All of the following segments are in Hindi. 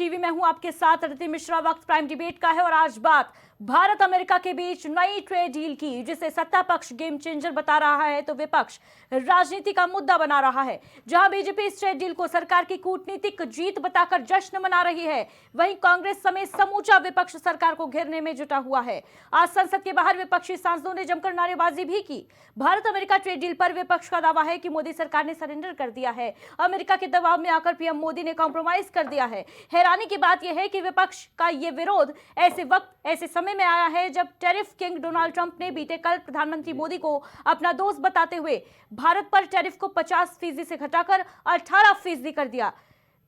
टीवी में हूं आपके साथ अदिति मिश्रा। वक्त प्राइम डिबेट का है और आज बात भारत अमेरिका के बीच नई ट्रेड डील की, जिसे सत्ता पक्ष गेम चेंजर बता रहा है तो विपक्ष राजनीति का मुद्दा बना रहा है। जहां बीजेपी इस ट्रेड डील को सरकार की कूटनीतिक जीत बताकर जश्न मना रही है, वहीं कांग्रेस समेत समूचा विपक्ष सरकार को घेरने में जुटा हुआ है। आज संसद के बाहर विपक्षी सांसदों ने जमकर नारेबाजी भी की। भारत अमेरिका ट्रेड डील पर विपक्ष का दावा है कि मोदी सरकार ने सरेंडर कर दिया है, अमेरिका के दबाव में आकर पीएम मोदी ने कॉम्प्रोमाइज कर दिया है। हैरानी की बात यह है कि विपक्ष का यह विरोध ऐसे वक्त ऐसे समय में आया है जब टैरिफ किंग डोनाल्ड ट्रंप ने बीते कल प्रधानमंत्री मोदी को अपना दोस्त बताते हुए भारत पर टैरिफ को 50% से घटाकर 18% कर दिया।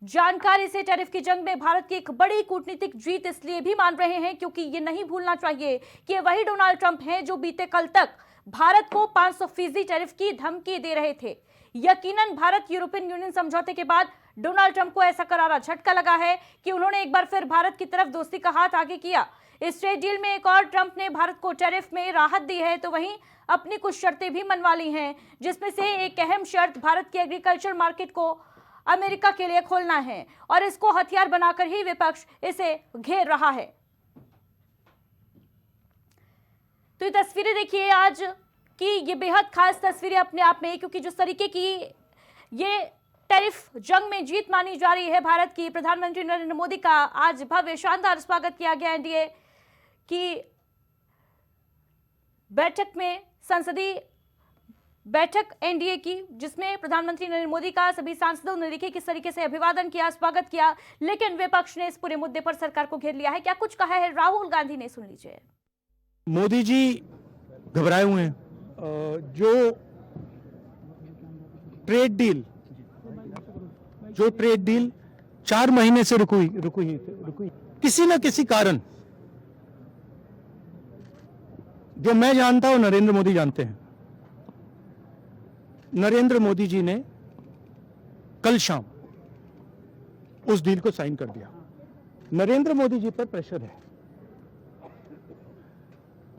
जानकारी से टैरिफ की जंग में भारत की एक बड़ी कूटनीतिक जीत इसलिए भी मान रहे हैं क्योंकि ये नहीं भूलना चाहिए कि वही डोनाल्ड ट्रंप हैं जो बीते कल तक भारत को 500% टैरिफ की धमकी दे रहे थे। यकीनन भारत यूरोपियन यूनियन समझौते के बाद डोनाल्ड ट्रंप को ऐसा करारा झटका लगा है कि उन्होंने एक बार फिर भारत की तरफ दोस्ती का हाथ आगे किया। इस ट्रेड डील में एक और ट्रंप ने भारत को टैरिफ में राहत दी है तो वहीं अपनी कुछ शर्तें भी मनवा ली हैं, जिसमें से एक अहम शर्त भारत की एग्रीकल्चर मार्केट को अमेरिका के लिए खोलना है और इसको हथियार बनाकर ही विपक्ष इसे घेर रहा है। तो ये तस्वीरें देखिए आज की, ये बेहद खास तस्वीरें अपने आप में, क्योंकि जिस तरीके की ये टैरिफ जंग में जीत मानी जा रही है भारत की, प्रधानमंत्री नरेंद्र मोदी का आज भव्य शानदार स्वागत किया गया एनडीए की बैठक में, संसदीय बैठक एनडीए की, जिसमें प्रधानमंत्री नरेंद्र मोदी का सभी सांसदों ने देखिए किस तरीके से अभिवादन किया, स्वागत किया, लेकिन विपक्ष ने इस पूरे मुद्दे पर सरकार को घेर लिया है। क्या कुछ कहा है राहुल गांधी ने, सुन लीजिए। मोदी जी घबराए हुए हैं। जो ट्रेड डील 4 महीने से रुकी किसी न किसी कारण, जो मैं जानता हूं नरेंद्र मोदी जानते हैं। नरेंद्र मोदी जी ने कल शाम उस डील को साइन कर दिया। नरेंद्र मोदी जी पर प्रेशर है,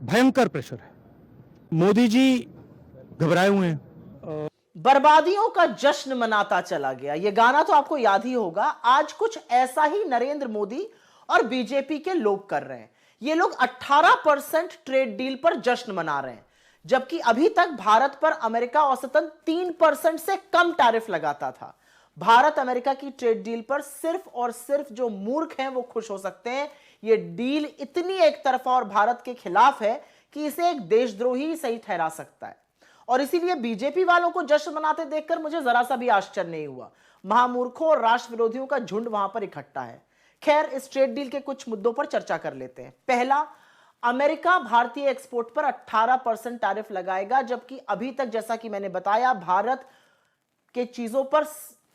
भयंकर प्रेशर है। मोदी जी घबराए हुए हैं। बर्बादियों का जश्न मनाता चला गया, ये गाना तो आपको याद ही होगा। आज कुछ ऐसा ही नरेंद्र मोदी और बीजेपी के लोग कर रहे हैं। ये लोग 18% ट्रेड डील पर जश्न मना रहे हैं, जबकि अभी तक भारत पर अमेरिका औसतन 3% से कम टैरिफ लगाता था। भारत अमेरिका की ट्रेड डील पर सिर्फ और सिर्फ जो मूर्ख हैं वो खुश हो सकते हैं। ये डील इतनी एक तरफा और भारत के खिलाफ है कि इसे एक देशद्रोही सही ठहरा सकता है, और इसीलिए बीजेपी वालों को जश्न मनाते देखकर मुझे जरा सा भी आश्चर्य नहीं हुआ। महामूर्खों और राष्ट्र विरोधियों का झुंड वहां पर इकट्ठा है। खैर, इस ट्रेड डील के कुछ मुद्दों पर चर्चा कर लेते हैं। पहला, अमेरिका भारतीय एक्सपोर्ट पर 18% टैरिफ लगाएगा, जबकि अभी तक जैसा कि मैंने बताया भारत के चीजों पर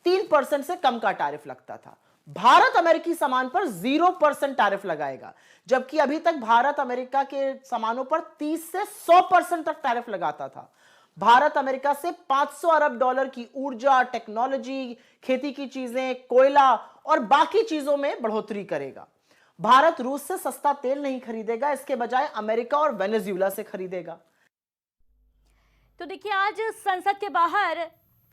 3% से कम का टैरिफ लगता था। भारत अमेरिकी सामान पर 0% टैरिफ लगाएगा, जबकि अभी तक भारत अमेरिका के सामानों पर 30 से 100% तक टैरिफ लगाता था। भारत अमेरिका से $500 अरब की ऊर्जा, टेक्नोलॉजी, खेती की चीजें, कोयला और बाकी चीजों में बढ़ोतरी करेगा। भारत रूस से सस्ता तेल नहीं खरीदेगा, इसके बजाय अमेरिका और वेनेजुएला से खरीदेगा। तो देखिए आज संसद के बाहर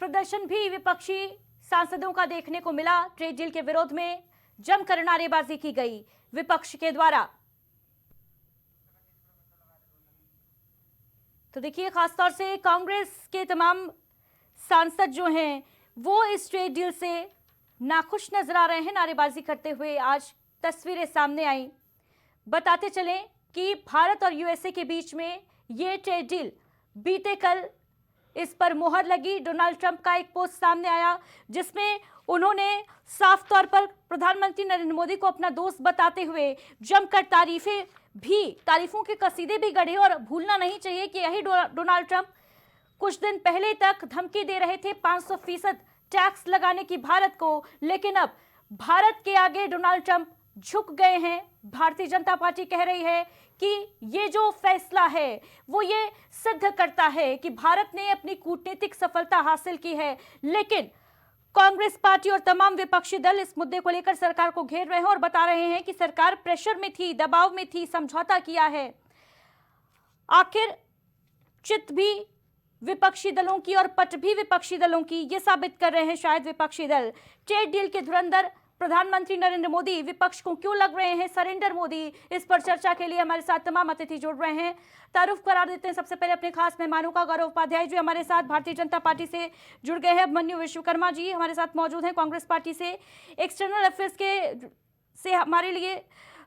प्रदर्शन भी विपक्षी सांसदों का देखने को मिला। ट्रेड डील के विरोध में जमकर नारेबाजी की गई विपक्ष के द्वारा। तो देखिए खासतौर से कांग्रेस के तमाम सांसद जो हैं वो इस ट्रेड डील से नाखुश नजर आ रहे हैं, नारेबाजी करते हुए आज तस्वीरें सामने आई। बताते चलें कि भारत और यूएसए के बीच में ये ट्रेड डील बीते कल इस पर मोहर लगी। डोनाल्ड ट्रंप का एक पोस्ट सामने आया जिसमें उन्होंने साफ तौर पर प्रधानमंत्री नरेंद्र मोदी को अपना दोस्त बताते हुए जमकर तारीफों के कसीदे भी गढ़े। और भूलना नहीं चाहिए कि यही डोनाल्ड ट्रंप कुछ दिन पहले तक धमकी दे रहे थे 500% टैक्स लगाने की भारत को, लेकिन अब भारत के आगे डोनाल्ड ट्रंप झुक गए हैं। भारतीय जनता पार्टी कह रही है कि ये जो फैसला है वो ये सिद्ध करता है कि भारत ने अपनी कूटनीतिक सफलता हासिल की है, लेकिन कांग्रेस पार्टी और तमाम विपक्षी दल इस मुद्दे को लेकर सरकार को घेर रहे हैं और बता रहे हैं कि सरकार प्रेशर में थी, दबाव में थी, समझौता किया है। आखिर चित भी विपक्षी दलों की और पट भी विपक्षी दलों की, ये साबित कर रहे हैं शायद विपक्षी दल। ट्रेड डील के धुरंधर प्रधानमंत्री नरेंद्र मोदी विपक्ष को क्यों लग रहे हैं सरेंडर मोदी, इस पर चर्चा के लिए हमारे साथ तमाम अतिथि जुड़ रहे हैं। तारुफ करार देते हैं सबसे पहले अपने खास मेहमानों का। गौरव उपाध्याय जी हमारे साथ भारतीय जनता पार्टी से जुड़ गए हैं। अभिमन्यु विश्वकर्मा जी हमारे साथ मौजूद हैं कांग्रेस पार्टी से। एक्सटर्नल अफेयर्स के से हमारे लिए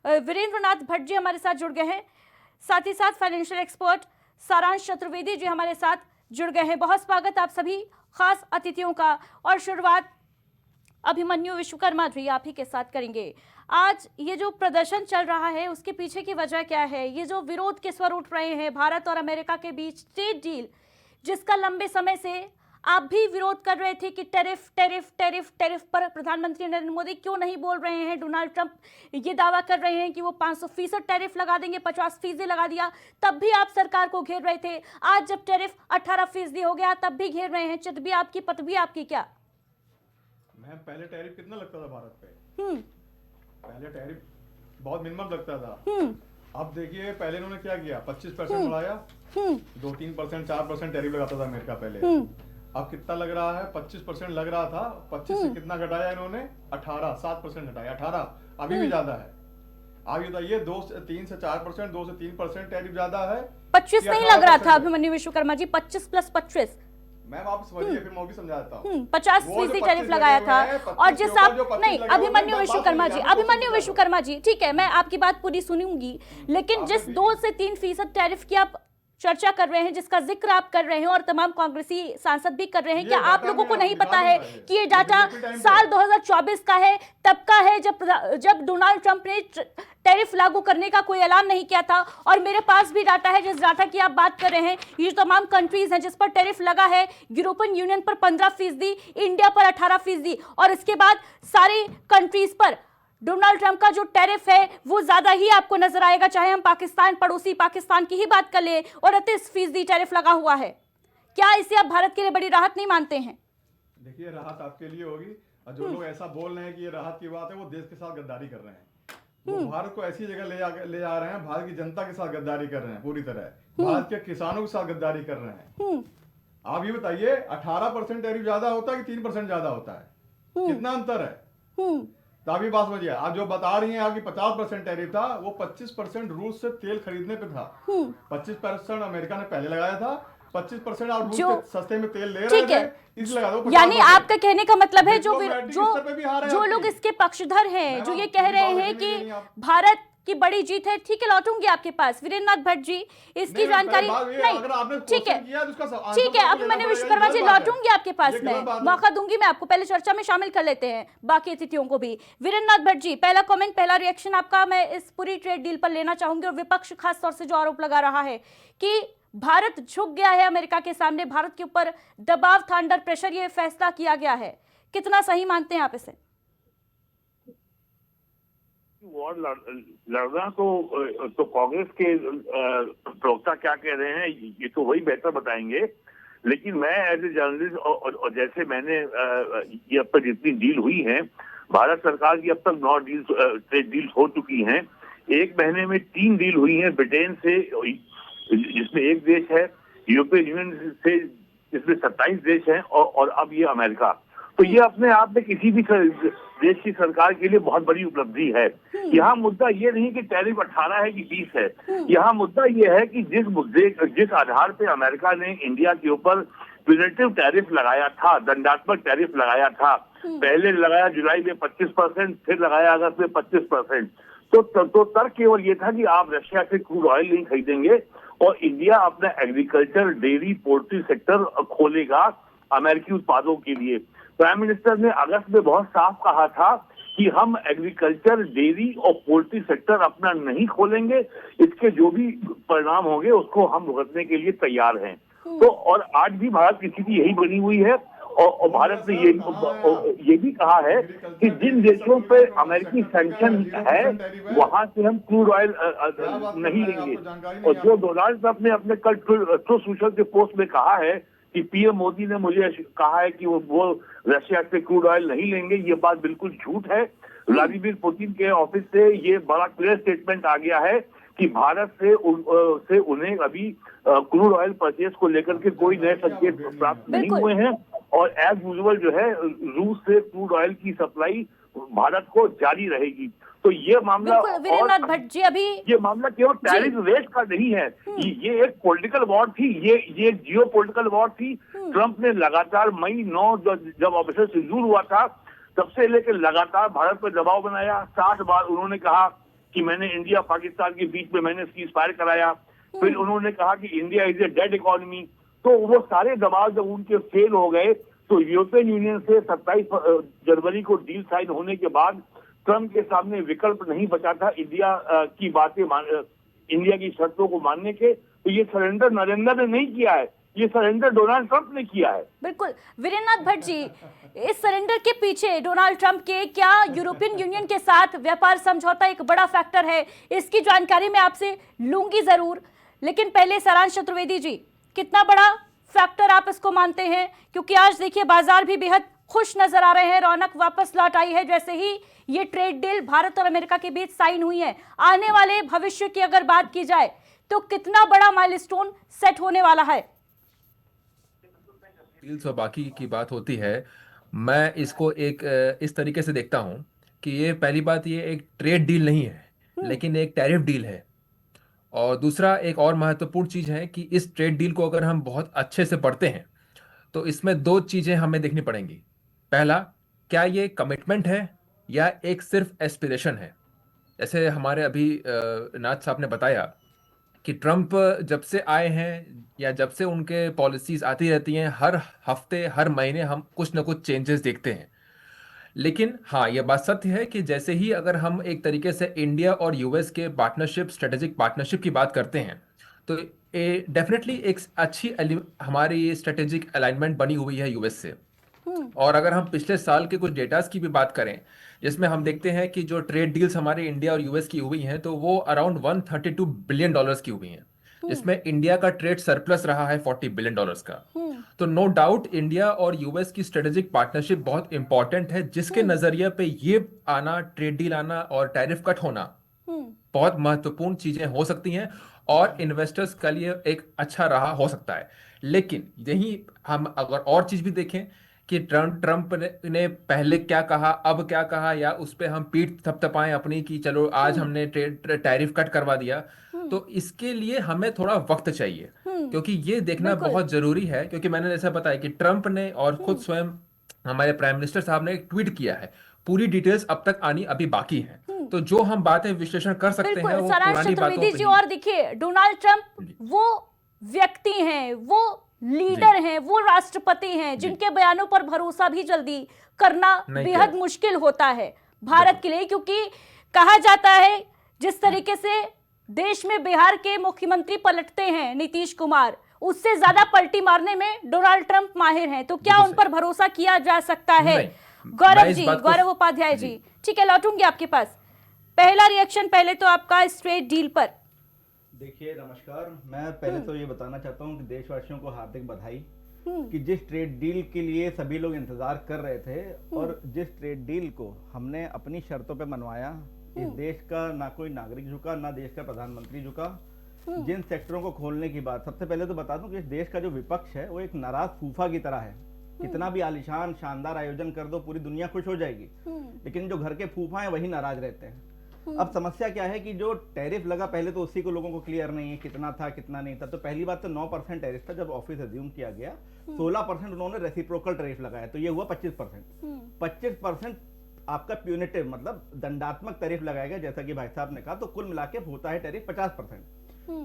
वीरेंद्र नाथ भट्ट जी हमारे साथ जुड़ गए हैं। साथ ही साथ फाइनेंशियल एक्सपर्ट सारांश चतुर्वेदी जी हमारे साथ जुड़ गए हैं। बहुत स्वागत आप सभी खास अतिथियों का। और शुरुआत अभिमन्यु विश्वकर्मा जी आप ही के साथ करेंगे। आज ये जो प्रदर्शन चल रहा है उसके पीछे की वजह क्या है? ये जो विरोध के स्वर उठ रहे हैं भारत और अमेरिका के बीच ट्रेड डील, जिसका लंबे समय से आप भी विरोध कर रहे थे कि टैरिफ टैरिफ टैरिफ टैरिफ पर प्रधानमंत्री नरेंद्र मोदी क्यों नहीं बोल रहे हैं। डोनाल्ड ट्रंप ये दावा कर रहे हैं कि वो 500% टैरिफ लगा देंगे, 50% लगा दिया, तब भी आप सरकार को घेर रहे थे। आज जब टैरिफ 18% हो गया तब भी घेर रहे हैं। चित भी आपकी, पत भी आपकी क्या? मैम पहले टैरिफ कितना लगता था भारत पे? पहले टैरिफ बहुत मिनिमम लगता था। अब देखिए पहले इन्होंने क्या किया, 25% बढ़ाया, 2-3% 4% टैरिफ लगाता था अमेरिका पहले। अब कितना लग रहा है? 25% लग रहा था, 25 से कितना घटाया इन्होंने? 7% घटाया, 18 अभी भी ज्यादा है। आप ये बताइए 3 से 4%, 2 से 3% टैरिफ ज्यादा है? 25 नहीं लग रहा था अभिमन्यु विश्वकर्मा जी, 25 + 25। मैम आप समझिए, फिर मैं भी समझा देता हूँ। 50% टैरिफ लगाया था। और जिस आप नहीं अभिमन्यु विश्वकर्मा जी ठीक है, मैं आपकी बात पूरी सुनूंगी, लेकिन जिस 2 से 3% टैरिफ की आप चर्चा कर रहे हैं, जिसका जिक्र आप कर रहे हैं और तमाम कांग्रेसी सांसद भी कर रहे हैं, क्या आप लोगों को नहीं पता है कि ये डाटा साल 2024 का है, तब का है जब डोनाल्ड ट्रंप ने टैरिफ लागू करने का कोई ऐलान नहीं किया था। और मेरे पास भी डाटा है, जिस डाटा की आप बात कर रहे हैं, ये तमाम कंट्रीज हैं जिस पर टैरिफ लगा है। यूरोपियन यूनियन पर 15%, इंडिया पर 18%, और इसके बाद सारी कंट्रीज पर डोनाल्ड ट्रंप का जो टैरिफ है वो ज्यादा ही आपको नजर आएगा। चाहे हम पाकिस्तान, पड़ोसी पाकिस्तान की ही बात कर ले, और 38% टैरिफ लगा हुआ है। क्या इसे आप भारत के लिए बड़ी राहत नहीं मानते हैं? देखिए राहत आपके लिए होगी, और जो लोग ऐसा बोल रहे हैं कि ये राहत की बात है, वो देश के साथ गद्दारी कर रहे हैं। वो भारत को ऐसी जगह ले जा रहे हैं, भारत की जनता के साथ गद्दारी कर रहे हैं, पूरी तरह भारत के किसानों के साथ गद्दारी कर रहे हैं। आप ये बताइए 18% टैरिफ ज्यादा होता है कि 3% ज्यादा होता है? कितना अंतर है? तो आप ये बात समझिए, आप जो बता रही हैं आपकी 50% टैरिफ था, वो 25% रूस से तेल खरीदने पे था। 25% अमेरिका ने पहले लगाया था, 25% आप रूस से सस्ते में तेल ले रहे थे, इसलिए लगा दो। यानी आपका कहने का मतलब है जो लोग इसके पक्षधर हैं, जो ये कह रहे हैं कि भारत की बड़ी जीत है, ठीक है लौटूंगी आपके पास वीरेंद्र नाथ भट्ट जी, इसकी जानकारी नहीं, ठीक है अभिमन्यु विश्वकर्मा जी लौटूंगी आपके पास, मैं मौका दूंगी, मैं आपको पहले चर्चा में शामिल कर लेते हैं बाकी अतिथियों को भी। वीरेंद्र नाथ भट्ट जी पहला कमेंट, पहला रिएक्शन आपका मैं इस पूरी ट्रेड डील पर लेना चाहूंगी। और विपक्ष खास तौर से जो आरोप लगा रहा है कि भारत झुक गया है अमेरिका के सामने, भारत के ऊपर दबाव था, अंडर प्रेशर ये फैसला किया गया है, कितना सही मानते हैं आप इसे? वॉर लड़ना तो कांग्रेस के प्रवक्ता क्या कह रहे हैं ये तो वही बेहतर बताएंगे, लेकिन मैं एज ए जर्नलिस्ट और जैसे मैंने ये अब तक जितनी डील हुई है, भारत सरकार की अब तक 9 ट्रेड डील्स हो चुकी हैं। 1 महीने में 3 डील हुई हैं ब्रिटेन से, जिसमें 1 देश है, यूरोपियन यूनियन से जिसमें 27 देश हैं, और अब ये अमेरिका। तो ये अपने आप में किसी भी देश की सरकार के लिए बहुत बड़ी उपलब्धि है। यहाँ मुद्दा ये नहीं कि टैरिफ 18 है कि 20 है, यहाँ मुद्दा ये है कि जिस आधार पे अमेरिका ने इंडिया के ऊपर प्यूनिटिव टैरिफ लगाया था, दंडात्मक टैरिफ लगाया था, पहले लगाया जुलाई में 25%, फिर लगाया अगस्त में 25%, तो तर्क केवल ये था कि आप रशिया से क्रूड ऑयल नहीं खरीदेंगे और इंडिया अपना एग्रीकल्चर, डेयरी, पोल्ट्री सेक्टर खोलेगा अमेरिकी उत्पादों के लिए। प्राइम मिनिस्टर ने अगस्त में बहुत साफ कहा था कि हम एग्रीकल्चर, डेयरी और पोल्ट्री सेक्टर अपना नहीं खोलेंगे, इसके जो भी परिणाम होंगे उसको हम भुगतने के लिए तैयार हैं। तो और आज भी भारत की स्थिति यही बनी हुई है, और भारत ने ये भी कहा है कि जिन देशों पे अमेरिकी सैंक्शन है वहां से हम क्रूड ऑयल नहीं लेंगे। और जो डोनाल्ड ट्रंप ने अपने कल ट्रूथ सोशल के पोस्ट में कहा है कि पीएम मोदी ने मुझे कहा है कि वो रशिया से क्रूड ऑयल नहीं लेंगे, ये बात बिल्कुल झूठ है। व्लादिमीर पुतिन के ऑफिस से ये बड़ा क्लियर स्टेटमेंट आ गया है कि भारत से उन्हें अभी क्रूड ऑयल परचेज को लेकर के कोई नए संकेत प्राप्त नहीं हुए हैं, और एज यूजुअल जो है रूस से क्रूड ऑयल की सप्लाई भारत को जारी रहेगी। तो ये मामला बिल्कुल वीरेंद्रनाथ भट्ट जी, अभी ये मामला केवल टैरिफ रेट का नहीं है, ये एक पॉलिटिकल वॉर थी, ये जियो पॉलिटिकल वॉर थी। ट्रंप ने लगातार मई 9 जब ऑपरेशन सिंदूर हुआ था तब से लेकर लगातार भारत पर दबाव बनाया। 60 बार उन्होंने कहा कि मैंने इंडिया पाकिस्तान के बीच में मैंने सीज फायर कराया। फिर उन्होंने कहा कि India is a dead economy. तो वो सारे दबाव जब उनके फेल हो गए तो यूरोपियन यूनियन से 27 जनवरी को डील साइन होने के बाद ट्रंप के सामने विकल्प नहीं बचा था इंडिया की बातें इंडिया की शर्तों को मानने के। तो ये सरेंडर नरेंद्र ने नहीं किया है, ये सरेंडर डोनाल्ड ट्रंप ने किया है। बिल्कुल वीरेंद्रनाथ भट्ट जी, इस सरेंडर के पीछे डोनाल्ड ट्रंप के क्या यूरोपियन यूनियन के साथ व्यापार समझौता एक बड़ा फैक्टर है? इसकी जानकारी मैं आपसे लूंगी जरूर, लेकिन पहले सारांश चतुर्वेदी जी, कितना बड़ा फैक्टर आप इसको मानते हैं? क्योंकि आज देखिए बाजार भी बेहद खुश नजर आ रहे हैं, रौनक वापस लौट आई है जैसे ही ये ट्रेड डील भारत और अमेरिका के बीच साइन हुई है। आने वाले भविष्य की अगर बात की जाए तो कितना बड़ा माइलस्टोन सेट होने वाला है? डील्स और बाकी की बात होती है, मैं इसको एक इस तरीके से देखता हूं कि ये पहली बात, ये एक ट्रेड डील नहीं है लेकिन एक टैरिफ डील है। और दूसरा एक और महत्वपूर्ण चीज़ है कि इस ट्रेड डील को अगर हम बहुत अच्छे से पढ़ते हैं तो इसमें दो चीज़ें हमें देखनी पड़ेंगी। पहला, क्या ये कमिटमेंट है या एक सिर्फ एस्पिरेशन है? जैसे हमारे अभी नाथ साहब ने बताया कि ट्रंप जब से आए हैं या जब से उनके पॉलिसीज आती रहती हैं, हर हफ्ते हर महीने हम कुछ ना कुछ चेंजेस देखते हैं। लेकिन हाँ, यह बात सत्य है कि जैसे ही अगर हम एक तरीके से इंडिया और यूएस के पार्टनरशिप, स्ट्रेटेजिक पार्टनरशिप की बात करते हैं तो डेफिनेटली एक अच्छी हमारी स्ट्रेटेजिक अलाइनमेंट बनी हुई है यूएस से। और अगर हम पिछले साल के कुछ डेटास की भी बात करें जिसमें हम देखते हैं कि जो ट्रेड डील्स हमारे इंडिया और यूएस की हुई हैं तो वो अराउंड $132 बिलियन की हुई हैं, जिसमें इंडिया का ट्रेड सरप्लस रहा है $40 बिलियन का। तो नो डाउट इंडिया और यूएस की स्ट्रेटेजिक पार्टनरशिप बहुत इंपॉर्टेंट है, जिसके नजरिए पे ये आना, ट्रेड डील आना और टैरिफ कट होना बहुत महत्वपूर्ण चीजें हो सकती हैं और इन्वेस्टर्स के लिए एक अच्छा रहा हो सकता है। लेकिन यही हम अगर और चीज भी देखें कि ट्रंप ने पहले क्या कहा, अब क्या कहा, या उस पर हम पीठ थपथपाएं अपनी कि चलो आज हमने टैरिफ कट करवा दिया, तो इसके लिए हमें थोड़ा वक्त चाहिए क्योंकि ये देखना बहुत जरूरी है। क्योंकि मैंने जैसा बताया कि ट्रंप ने और खुद स्वयं हमारे प्राइम मिनिस्टर साहब ने एक ट्वीट किया है, पूरी डिटेल्स अब तक आनी अभी बाकी है। तो जो हम बातें विश्लेषण कर सकते हैं वो पुरानी बातों पे। और देखिए डोनाल्ड ट्रंप वो व्यक्ति हैं, वो लीडर हैं, वो राष्ट्रपति हैं जिनके बयानों पर भरोसा भी जल्दी करना बेहद मुश्किल होता है भारत के लिए, क्योंकि कहा जाता है जिस तरीके से देश में बिहार के मुख्यमंत्री पलटते हैं नीतीश कुमार, उससे ज्यादा पलटी मारने में डोनाल्ड ट्रंप माहिर हैं। तो क्या उन पर भरोसा किया जा सकता है? गौरव जी, गौरव उपाध्याय जी, ठीक है, लौटूंगी आपके पास। पहला रिएक्शन पहले तो आपका इस ट्रेड डील पर। देखिए नमस्कार, मैं पहले तो ये बताना चाहता हूँ कि देशवासियों को हार्दिक बधाई कि जिस ट्रेड डील के लिए सभी लोग इंतजार कर रहे थे और जिस ट्रेड डील को हमने अपनी शर्तों पे मनवाया, इस देश का ना कोई नागरिक झुका, ना देश का प्रधानमंत्री झुका। जिन सेक्टरों को खोलने की बात, सबसे पहले तो बता दूं कि इस देश का जो विपक्ष है वो एक नाराज फूफा की तरह है। कितना भी आलीशान शानदार आयोजन कर दो पूरी दुनिया खुश हो जाएगी, लेकिन जो घर के फूफा हैं वही नाराज रहते हैं। अब समस्या क्या है कि जो टैरिफ लगा, पहले तो उसी को लोगों को क्लियर नहीं है कितना था कितना नहीं था। तो पहली बात तो 9% टैरिफ था जब ऑफिस अज्यूम किया गया, 16% उन्होंने रेसिप्रोकल टैरिफ लगाया, तो ये हुआ 25%। 25% आपका प्यूनिटिव मतलब दंडात्मक टैरिफ लगाया गया, जैसा कि भाई साहब ने कहा। तो कुल मिला के होता है टैरिफ 50%।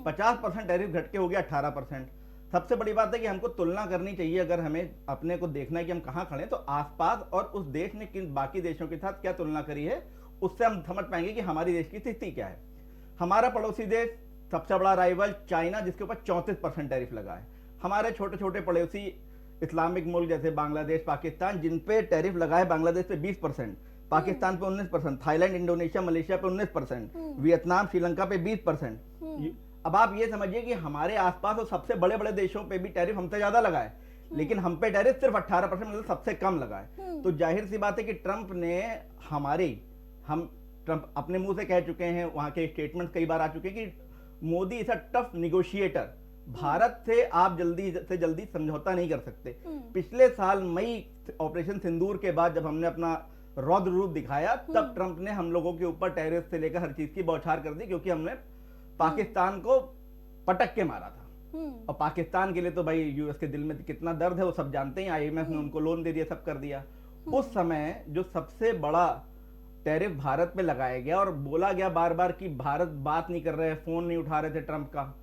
50% टैरिफ घट के हो गया 18%। सबसे बड़ी बात है कि हमको तुलना करनी चाहिए, अगर हमें अपने को देखना है कि हम कहाँ खड़े हैं, तो आसपास और उस देश ने किन बाकी देशों के साथ क्या तुलना करी है, उससे हम समझ पाएंगे कि हमारी देश की स्थिति क्या है। हमारा पड़ोसी देश सबसे बड़ा राइवल चाइना, जिसके ऊपर 34% टैरिफ लगा है। हमारे छोटे छोटे पड़ोसी इस्लामिक मुल्क जैसे बांग्लादेश, पाकिस्तान, जिन पे टैरिफ लगा है, बांग्लादेश पे 20%, पाकिस्तान पे 19%, थाईलैंड, इंडोनेशिया, मलेशिया पे 19%, वियतनाम, श्रीलंका पे 20%। अब आप ये समझिए कि हमारे आसपास और सबसे बड़े बड़े देशों पे भी टैरिफ हमसे ज्यादा लगा है, लेकिन हम पे टैरिफ सिर्फ 18%, मतलब सबसे कम लगा है। तो जाहिर सी बात है कि ट्रंप ने ट्रंप अपने मुंह से कह चुके हैं, वहां के स्टेटमेंट कई बार आ चुके हैं कि Modi is a tough negotiator, Bharat से आप जल्दी से जल्दी समझौता नहीं कर सकते। पिछले साल मई ऑपरेशन सिंदूर के बाद जब हमने अपना रौद्र रूप दिखाया, तब ट्रंप ने हम लोगों के ऊपर टैरिफ से लेकर हर चीज की बौछार कर दी, क्योंकि हमने पाकिस्तान को पटक के मारा था। और पाकिस्तान के लिए तो भाई यूएस के दिल में कितना दर्द है वो सब जानते हैं। आईएमएफ ने उनको लोन दे दिया, सब कर दिया। उस समय जो सबसे बड़ा टैरिफ भारत पे लगाया गया और बोला गया बार बार कि भारत बात नहीं कर रहे, फोन नहीं उठा रहे थे ट्रंप का।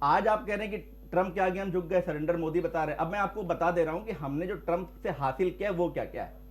आज आप कह रहे हैं कि ट्रंप के आगे हम झुक गए, सरेंडर मोदी बता रहे हैं। अब मैं आपको बता दे रहा हूं कि हमने जो ट्रंप से हासिल किया वो क्या क्या है।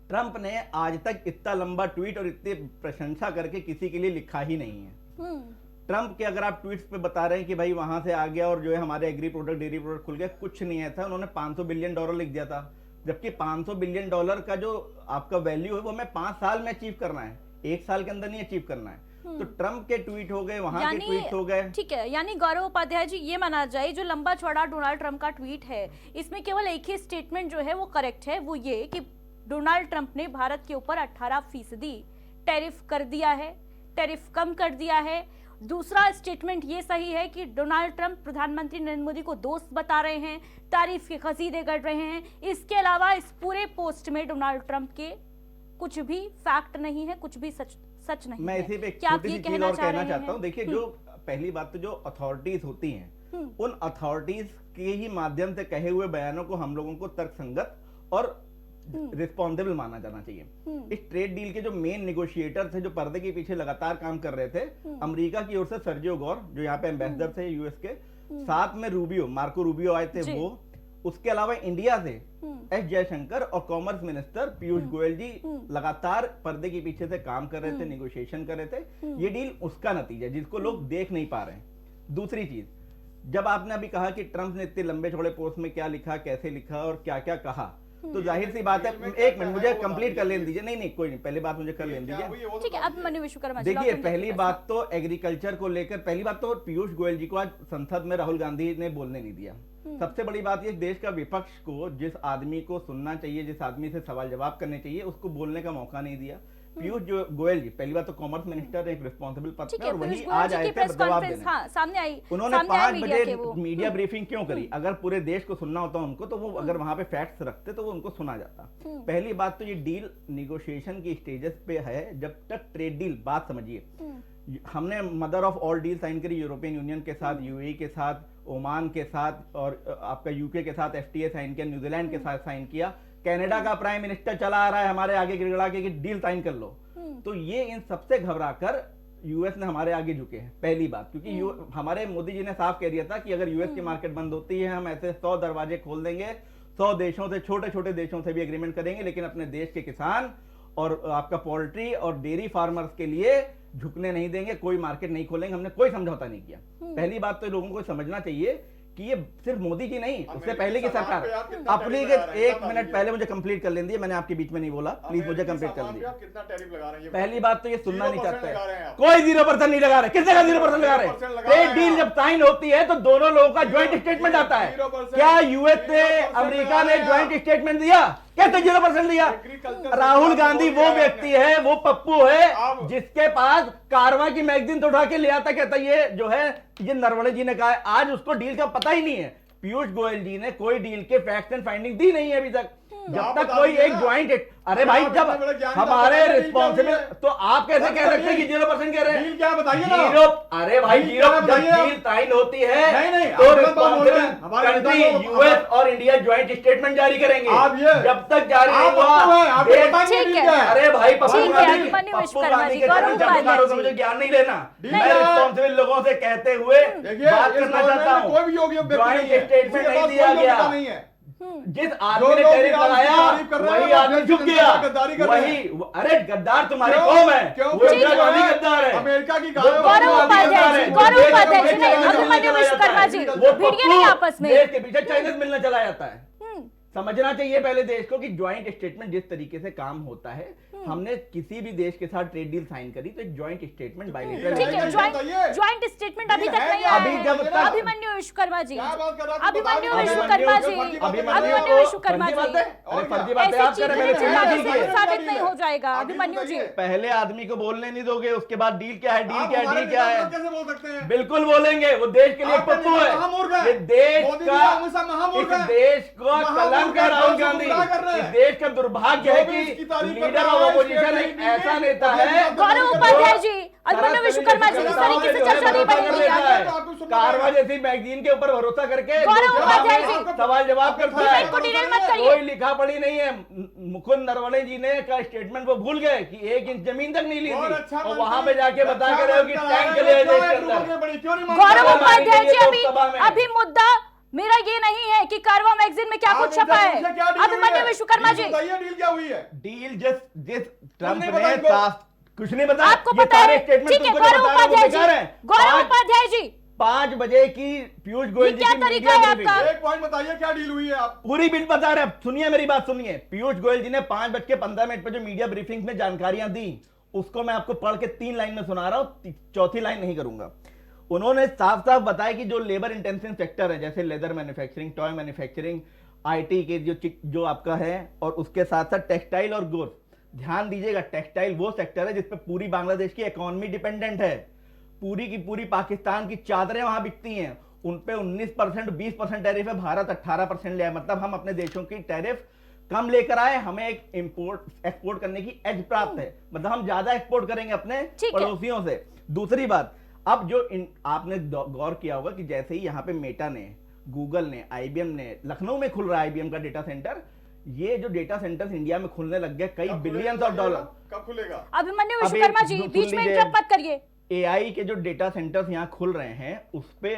ट्रंप ने आज तक इतना लंबा ट्वीट और इतनी प्रशंसा करके किसी के लिए लिखा ही नहीं है। ट्रंप के अगर आप ट्वीट्स पे बता रहे हैं कि भाई वहां से आ गया और जो है हमारे एग्री प्रोडक्ट, डेयरी प्रोडक्ट खुल गया, कुछ नहीं है था। उन्होंने $500 बिलियन लिख दिया था, जबकि $500 बिलियन का जो आपका वैल्यू है वो हमें 5 साल में अचीव करना है, 1 साल के अंदर नहीं अचीव करना है। तो ट्रंप के ट्वीट हो गए, वहां के ट्वीट हो गए। ठीक है, यानी गौरव उपाध्याय जी ये माना जाए जो लंबा चौड़ा डोनाल्ड ट्रंप का ट्वीट है, इसमें केवल एक ही स्टेटमेंट जो है वो करेक्ट है, वो ये कि डोनाल्ड ट्रंप ने भारत के ऊपर 18% टैरिफ कर दिया है, टैरिफ कम कर दिया है। दूसरा स्टेटमेंट ये सही है कि डोनाल्ड ट्रंप प्रधानमंत्री नरेंद्र मोदी को दोस्त बता रहे हैं, तारीफ के कसीदे कर रहे हैं। इसके अलावा इस पूरे पोस्ट में डोनाल्ड ट्रंप के कुछ भी फैक्ट नहीं है, कुछ भी सच नहीं मैं है। इसी पे क्या आप छोटी ये सी चीज कहना और चाह कहना रहे चाहता हूँ। हैं? देखिए, जो पहली बात तो जो अथॉरिटीज होती हैं, उन अथॉरिटीज के ही माध्यम से कहे हुए बयानों को हम लोगों को तर्कसंगत और रिस्पॉन्सिबल माना जाना चाहिए। इस ट्रेड डील के जो मेन नेगोशिएटर थे, जो पर्दे के पीछे लगातार काम कर रहे थे, अमेरिका की ओर से सर्जियो गौर जो यहाँ पे एम्बेसडर थे यूएस के, साथ में मार्को रूबियो आए थे वो, उसके अलावा इंडिया से एस जयशंकर और कॉमर्स मिनिस्टर पीयूष गोयल जी लगातार पर्दे के पीछे से काम कर रहे थे, नेगोशिएशन कर रहे थे। ये डील उसका नतीजा जिसको लोग देख नहीं पा रहे हैं। दूसरी चीज, जब आपने अभी कहा कि ट्रंप ने इतने लंबे चौड़े पोस्ट में क्या लिखा, कैसे लिखा और क्या क्या कहा, तो जाहिर सी बात है, एक मिनट मुझे कंप्लीट कर लेने दीजिए। नहीं कोई नहीं, पहले बात मुझे कर लेने दीजिए। ठीक है, अब मनु विश्वकर्मा जी, देखिए, लौट पहली बात तो एग्रीकल्चर को लेकर, पहली बात तो पीयूष गोयल जी को आज संसद में राहुल गांधी ने बोलने नहीं दिया। सबसे बड़ी बात ये, देश का विपक्ष को जिस आदमी को सुनना चाहिए, जिस आदमी से सवाल जवाब करने चाहिए, उसको बोलने का मौका नहीं दिया। पीयूष गोयल जी पहली बात तो कॉमर्स मिनिस्टर, एक रिस्पॉन्सिबल पद पे, और वही आज आए थे जवाब देने। सामने आई, उन्होंने 5 बजे मीडिया ब्रीफिंग क्यों करी? अगर पूरे देश को सुनना होता उनको, तो वो अगर वहां पे फैक्ट्स रखते तो वो उनको सुना जाता। पहली बात तो ये डील निगोशिएशन की स्टेजेस पे है। जब तक ट्रेड डील, बात समझिए, हमने mother of all deal sign करी यूरोपियन यूनियन के साथ, यूएई के साथ, ओमान के साथ, और आपका यूके के साथ एफटीए साइन किया, न्यूजीलैंड के साथ साइन किया, कनाडा का प्राइम मिनिस्टर चला आ रहा है हमारे आगे गिड़गिड़ा के कि डील साइन कर लो। तो ये इन सबसे घबराकर यूएस ने हमारे आगे झुके हैं, पहली बात। क्योंकि हमारे मोदी जी ने साफ कह दिया था कि अगर यूएस की मार्केट बंद होती है, हम ऐसे 100 दरवाजे खोल देंगे, 100 देशों से, छोटे छोटे देशों से भी एग्रीमेंट करेंगे, लेकिन अपने देश के किसान और आपका पोल्ट्री और डेयरी फार्मर्स के लिए झुकने नहीं देंगे, कोई मार्केट नहीं खोलेंगे। हमने कोई समझौता नहीं किया। पहली बात तो लोगों को समझना चाहिए कि ये सिर्फ मोदी जी नहीं, उससे पहले की सरकार अपनी। एक मिनट पहले मुझे कंप्लीट कर लेने दिए, मैंने आपके बीच में नहीं बोला, प्लीज मुझे कंप्लीट कर लीजिए। कितना टैरिफ लगा रहे हैं? पहली बात तो ये सुनना नहीं चाहते, कोई 0% नहीं लगा रहे। किसने का 0% लगा रहे? ट्रेड डील जब साइन होती है तो दोनों लोगों का ज्वाइंट स्टेटमेंट आता है। क्या यूएस ने, अमेरिका ने ज्वाइंट स्टेटमेंट दिया? कहते 0% दिया। राहुल गांधी वो व्यक्ति है, वो पप्पू है जिसके पास कारवां की मैगजीन तो उठा के ले आता, कहता ये जो है, ये नरवणे जी ने कहा है, आज उसको डील का पता ही नहीं है। पीयूष गोयल जी ने कोई डील के फैक्ट्स एंड फाइंडिंग दी नहीं है अभी तक। जब तक कोई एक ज्वाइंट, अरे भाई जब हमारे रिस्पॉन्सिबल, तो आप कैसे कह सकते हैं कि 0% कह रहे हैं? डील क्या बताइए ना। जीरो, अरे भाई जीरो, जब डील साइन होती है तो रिस्पॉन्सिबल कंट्री यूएस और इंडिया ज्वाइंट स्टेटमेंट जारी करेंगे। जब तक जारी नहीं हुआ, अरे भाई पप्पू गांधी मुझे ज्ञान नहीं लेना। मैं रिस्पॉन्सिबल लोगों से कहते हुए बात करना चाहता हूँ, ज्वाइंट स्टेटमेंट नहीं दिया गया। जिस आदमी ने टैरिफ लगाया वही आदमी झुक गया, वही। अरे गद्दार तुम्हारी कौम है, वो इंदिरा गांधी गद्दार है, अमेरिका की गौरव उपाध्याय जी, गौरव उपाध्याय जी, नहीं, अभिमन्यु विश्वकर्मा जी, भिड़िए नहीं आपस में। देश के पीछे चाइनीज मिलना चला जाता है। समझना चाहिए पहले देश को कि ज्वाइंट स्टेटमेंट जिस तरीके से काम होता है, हमने किसी भी देश के साथ ट्रेड डील साइन करी तो एक ज्वाइंट स्टेटमेंट बायलैटरल ठीक है, ज्वाइंट स्टेटमेंट अभी तक नहीं आया अभी है। जब तक- अभिमन्यु विश्वकर्मा जी, क्या बात कर रहा है? अभिमन्यु अभिमन्यु विश्वकर्मा जी, अभिमन्यु विश्वकर्मा जी, फर्जी बातें ऐसी आप कर चीजें रहे हैं, चिल्लाने ठीक से है। साबित नहीं हो जाएगा। अभिमन्यु जी, पहले आदमी को बोलने नहीं दोगे, उसके बाद डील क्या है, डील क्या है, डील क्या है, कैसे बोल सकते हैं? बिल्कुल बोलेंगे। वो देश के लिए आपका पप्पू नेता है, महामूर्ख है। ये देश मोदी जी का, हमेशा महामूर्ख इस है। देश को महामूर्ख कलंक है, है राहुल देश को गांधी। गुमराह कर रहे इस हैं। देश का दुर्भाग्य है जो भी कि इसकी तारीफ कर लीडर रहा ऑफ है, अपोजिशन इसके एक लिए ऐसा भी नेता है। गौरव उपाध्याय जी, अभिमन्यु विश्वकर्मा जी, इस तरीके से चर्चा नहीं बनेगी आगे। कारवा जैसी मैगजीन के ऊपर भरोसा करके गौरव उपाध्याय जी, सवाल जवाब करता है। डिबेट को डिटेल मत करिए। कोई लिखा पढ़ी नहीं है। मुकुंद नरवणे जी ने का स्टेटमेंट वो भूल गए कि 1 इंच जमीन तक नहीं ली और थी, अच्छा और मंत्री, वहां पे जाके बता के रहे हो कि अच्छा टैंक मंत्री ले है, देश के क्यों अंदर। है बड़ी, क्यों नहीं मानते? गौरव हमारे उपाध्याय लिए जी, तो अभी सभा में- अभी मुद्दा मेरा ये नहीं है कि कारवा मैगजीन में क्या आप कुछ छपा है। इनसे क्या डील हुई अभिमन्यु है? विश्वकर्मा डील जी, बताइए, डील क्या हुई है? डील जिस ट्रम्प नहीं ने पता इनको। साफ कुछ नहीं बताया। आपको ये पता सारे है? स्टेटमेंट ठीक है, तुमको जो गौरव बता रहा हूं वो उपाध्याय बेकार जी, है। गौरव उपाध्याय जी, 5 बजे की पीयूष गोयल जी क्या की तरीका मीडिया है ब्रीफिंग। आपका? एक पॉइंट बताइए, क्या डील हुई है? आप पूरी बिल बता रहे हैं। सुनिए मेरी बात सुनिए। पीयूष गोयल जी ने 5:15 पर जो मीडिया ब्रीफिंग में जानकारियां दी, उसको मैं आपको पढ़ के 3 लाइन में सुना रहा हूं, चौथी लाइन नहीं करूंगा। उन्होंने साफ साफ बताया कि जो लेबर इंटेंसिव सेक्टर है, जैसे leather manufacturing, toy manufacturing, IT के जो आपका है, और उसके साथ साथ टेक्सटाइल और गुड्स, ध्यान दीजिएगा, टेक्सटाइल वो सेक्टर है जिस पे पूरी बांग्लादेश की इकोनॉमी डिपेंडेंट है। पूरी की पूरी पाकिस्तान की चादरें वहां बिकती हैं, उन पे 19% 20% टैरिफ है। भारत 18% ले आया, मतलब हम अपने देशों की टैरिफ कम लेकर आए, हमें एक इंपोर्ट एक्सपोर्ट करने की एज प्राप्त है, मतलब हम ज्यादा एक्सपोर्ट करेंगे अपने ठीक है। पड़ोसियों से। दूसरी बात, अब जो आपने गौर किया होगा कि जैसे ही यहाँ पे मेटा ने, गूगल ने, आईबीएम ने, लखनऊ में खुल रहा है आईबीएम का डेटा सेंटर, ये जो डेटा सेंटर्स इंडिया में खुलने लग गए, कई बिलियंस ऑफ डॉलर। कब खुलेगा? अभिमन्यु अभी विश्वकर्मा जी, सुन बीच में लीजिए। इंटरप्ट मत करिए। एआई के जो डेटा सेंटर्स यहाँ खुल रहे हैं, उस पे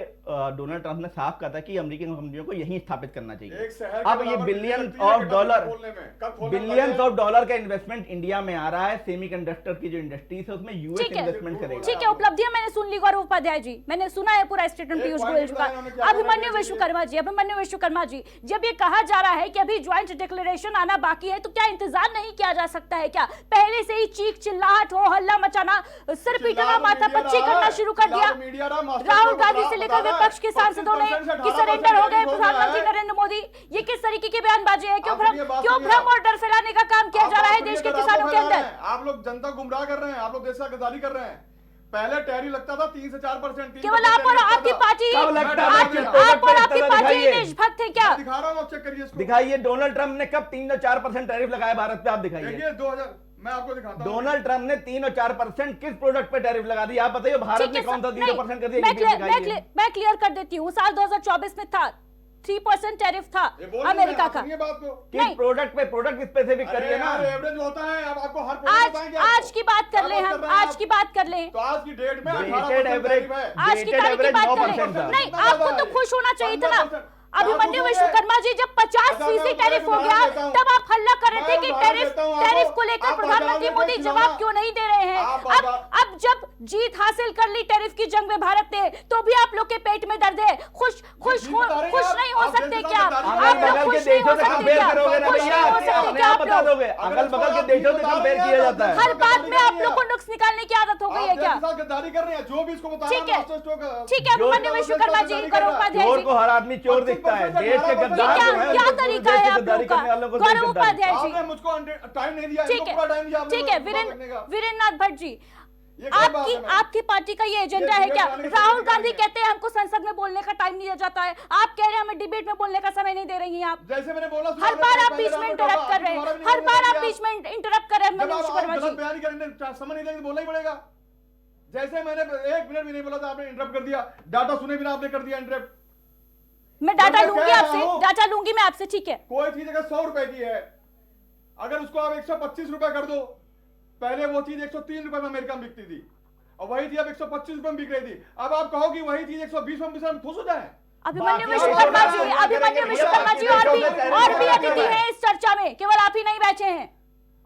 डोनाल्ड ट्रंप ने साफ कहा था कि अमेरिकन कंपनियों को यहीं स्थापित करना एक चाहिए। शहर के अब ये बराबर बिलियन लगती है ऑफ कि डॉलर, खोलने में। कब खोलना बिलियंस बताइए? ऑफ डॉलर का इन्वेस्टमेंट इंडिया में आ रहा है। सेमीकंडक्टर की जो इंडस्ट्रीज है उसमें यूएस ठीक है, इन्वेस्टमेंट करेगा। ठीक है, उपलब्धियां मैंने सुन ली गौरव उपाध्याय जी, मैंने सुना है पूरा स्टेटमेंट एक पीयूष point गोयल जी का। बताएं उन्होंने क्या करना अभिमन्यु चाहिए। विश्वकर्मा जी, अभिमन्यु विश्वकर्मा जी, जब ये कहा जा रहा है कि अभी ज्वाइंट डिक्लेरेशन आना बाकी है, तो क्या इंतजार नहीं किया जा सकता है? क्या पहले से ही चीख चिल्लाहट हो, हल्ला मचाना, सिर पीटना, माथापच्ची करना शुरू कर दिया? राहुल गांधी से लेकर विपक्ष के सांसदों ने कि सरेंडर हो गए प्रधानमंत्री नरेंद्र मोदी, ये किस तरीके की बयानबाजी है? क्यों भ्रम और डर फैलाने का काम किया जा रहा है देश के किसानों के अंदर? आप लोग जनता गुमराह कर रहे हैं, आप लोग देश का गद्दारी कर रहे हैं। पहले टैरिफ लगता था 3 से 4%। केवल आप और आपकी पार्टी, कब लगता था? आप और आपकी पार्टी दिखाइए। देशभक्त है क्या? दिखा रहा हूँ, आप चेक करिए इसको। दिखाइए डोनाल्ड ट्रंप ने कब 3 और 4% टैरिफ लगाया भारत पे, आप दिखाइए। देखिए 2000, मैं आपको दिखाता हूँ। डोनाल्ड ट्रंप ने 3 और 4% किस प्रोडक्ट पे टैरिफ लगा दिया? आप बताइए भारत ठीक ने है, कौन सा नहीं, 0% कर दिया? मैं ये दिखाइए। मैं क्लियर कर देती हूँ। साल 2024 में था 3% टैरिफ था ये बोल अमेरिका का। सुनिए बात को। किस नहीं। प्रोडक्ट पे, प्रोडक्ट स्पेसिफिक करिए ना। एवरेज होता है, अब आपको हर product बताएंगे आपको। आज की बात कर ले, हम आज की बात कर ले, तो आज की डेट में Weighted 18% average- टैरिफ है। आज की Weighted तारीख की average बात कर 9% ले। था। नहीं, आपको तो खुश होना चाहिए था ना। 15%। अभिमन्यु विश्वकर्मा जी, जब 50% टैरिफ हो गया, तब आप हल्ला कर रहे थे कि टैरिफ को लेकर प्रधानमंत्री मोदी जवाब क्यों नहीं दे रहे हैं? अब जब जीत हासिल कर ली टैरिफ की जंग में भारत ने, तो भी आप लोग के पेट में दर्द है। खुश नहीं हो सकते क्या? आप लोग खुश नहीं हो सकते क्या? खुश नहीं हो सकते क्या आप बता लोग? दोगे, अगल बगल के देशों से कंपेयर किया जाता है। हर बात में आप लोग को नुक्स निकालने की आदत हो गई है क्या? गद्दारी कर रहे हैं, जो भी इसको बता ठीक है, रहा ठीक है, अभिमन्यु विश्वकर्मा जी, गौरव उपाध्याय चोर जी, को हर आदमी चोर दिखता है। देश के गद्दार जो है, क्या उनको तरीका देश है की आप गद्दारी लोग का? करने वालों को गौरव देश गद्दारी। उपाध्याय जी, आपने मुझको टाइम नहीं दिया, ठीक इनको है, पूरा टाइम दिया आपने ठीक है, मुझे बात करने का। वीरेंद्रनाथ भट्ट जी, ये क्या बात है मैम? आपकी पार्टी का ये एजेंडा ये है क्या? डिबेट वाले के राहुल समय गांधी नहीं है। कहते हैं हमको संसद में बोलने का टाइम नहीं दिया जाता है, आप कह रहे हैं हमें डिबेट में बोलने का समय नहीं दे रही हैं आप। जैसे मैंने बोला, हर बार आप बीच में इंटरप्ट कर रहे हैं, हर बार आप बीच में इंटरप्ट कर रहे हैं जब अभिमन्यु आप विश्वकर्मा गलत जी। बयान करेंगे, समझ नहीं देंगे तो बोलना ही पड़ेगा। जैसे मैंने 1 मिनट भी नहीं बोला था, आपने इंटरप्ट कर दिया। डाटा सुने बिना आपने कर दिया इंटरप्ट। मैं डाटा मैं लूंगी कह रहा आपसे, हूं। डाटा लूंगी मैं आपसे, ठीक है। कोई चीज अगर 100 रुपए की है, अगर उसको आप 125 रुपए कर दो, पहले वो चीज 103 रुपए में अमेरिका में बिकती थी, और वही चीज अब 125 रुपए में बिक रही थी। अब आप कहो कि वही चीज 120 में हम खुश हो जाए? अभिमन्यु बाकी विश्वकर्मा और जी, बात अभिमन्यु करेंगे, विश्वकर्मा जी, और भी अतिथि हैं इस चर्चा में, केवल आप ही नहीं बैठे हैं।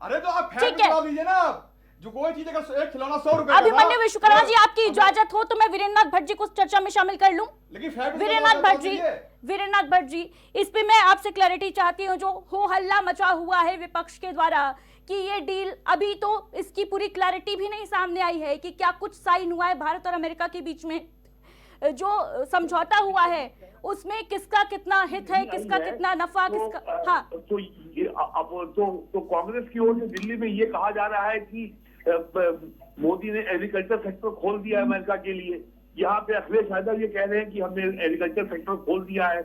अरे तो आप ठीक फैक्ट है। बता दीजिए ना। आप जो कोई चीज अगर एक खिलौना 100 रुपए का था, अभिमन्यु विश्वकर्मा जी, आपकी अब- इजाजत हो तो मैं वीरेंद्रनाथ भट्ट जी को इस चर्चा में शामिल कर लूं। लेकिन फैक्ट वीरेंद्रनाथ भट्ट जी, इस पे मैं आपसे क्लैरिटी चाहती हूं। जो हो हल्ला मचा हुआ है विपक्ष के द्वारा कि ये डील अभी तो इसकी पूरी क्लैरिटी भी नहीं सामने आई है कि क्या कुछ साइन हुआ है भारत और अमेरिका के बीच में, जो समझौता हुआ है उसमें किसका कितना हित है, किसका कितना नफा, किसका। हाँ, तो कांग्रेस की ओर से दिल्ली में ये कहा जा रहा है कि मोदी ने एग्रीकल्चर सेक्टर खोल दिया है अमेरिका के लिए। यहाँ पे अखिलेश यादव ये कह रहे हैं कि हमने एग्रीकल्चर सेक्टर खोल दिया है,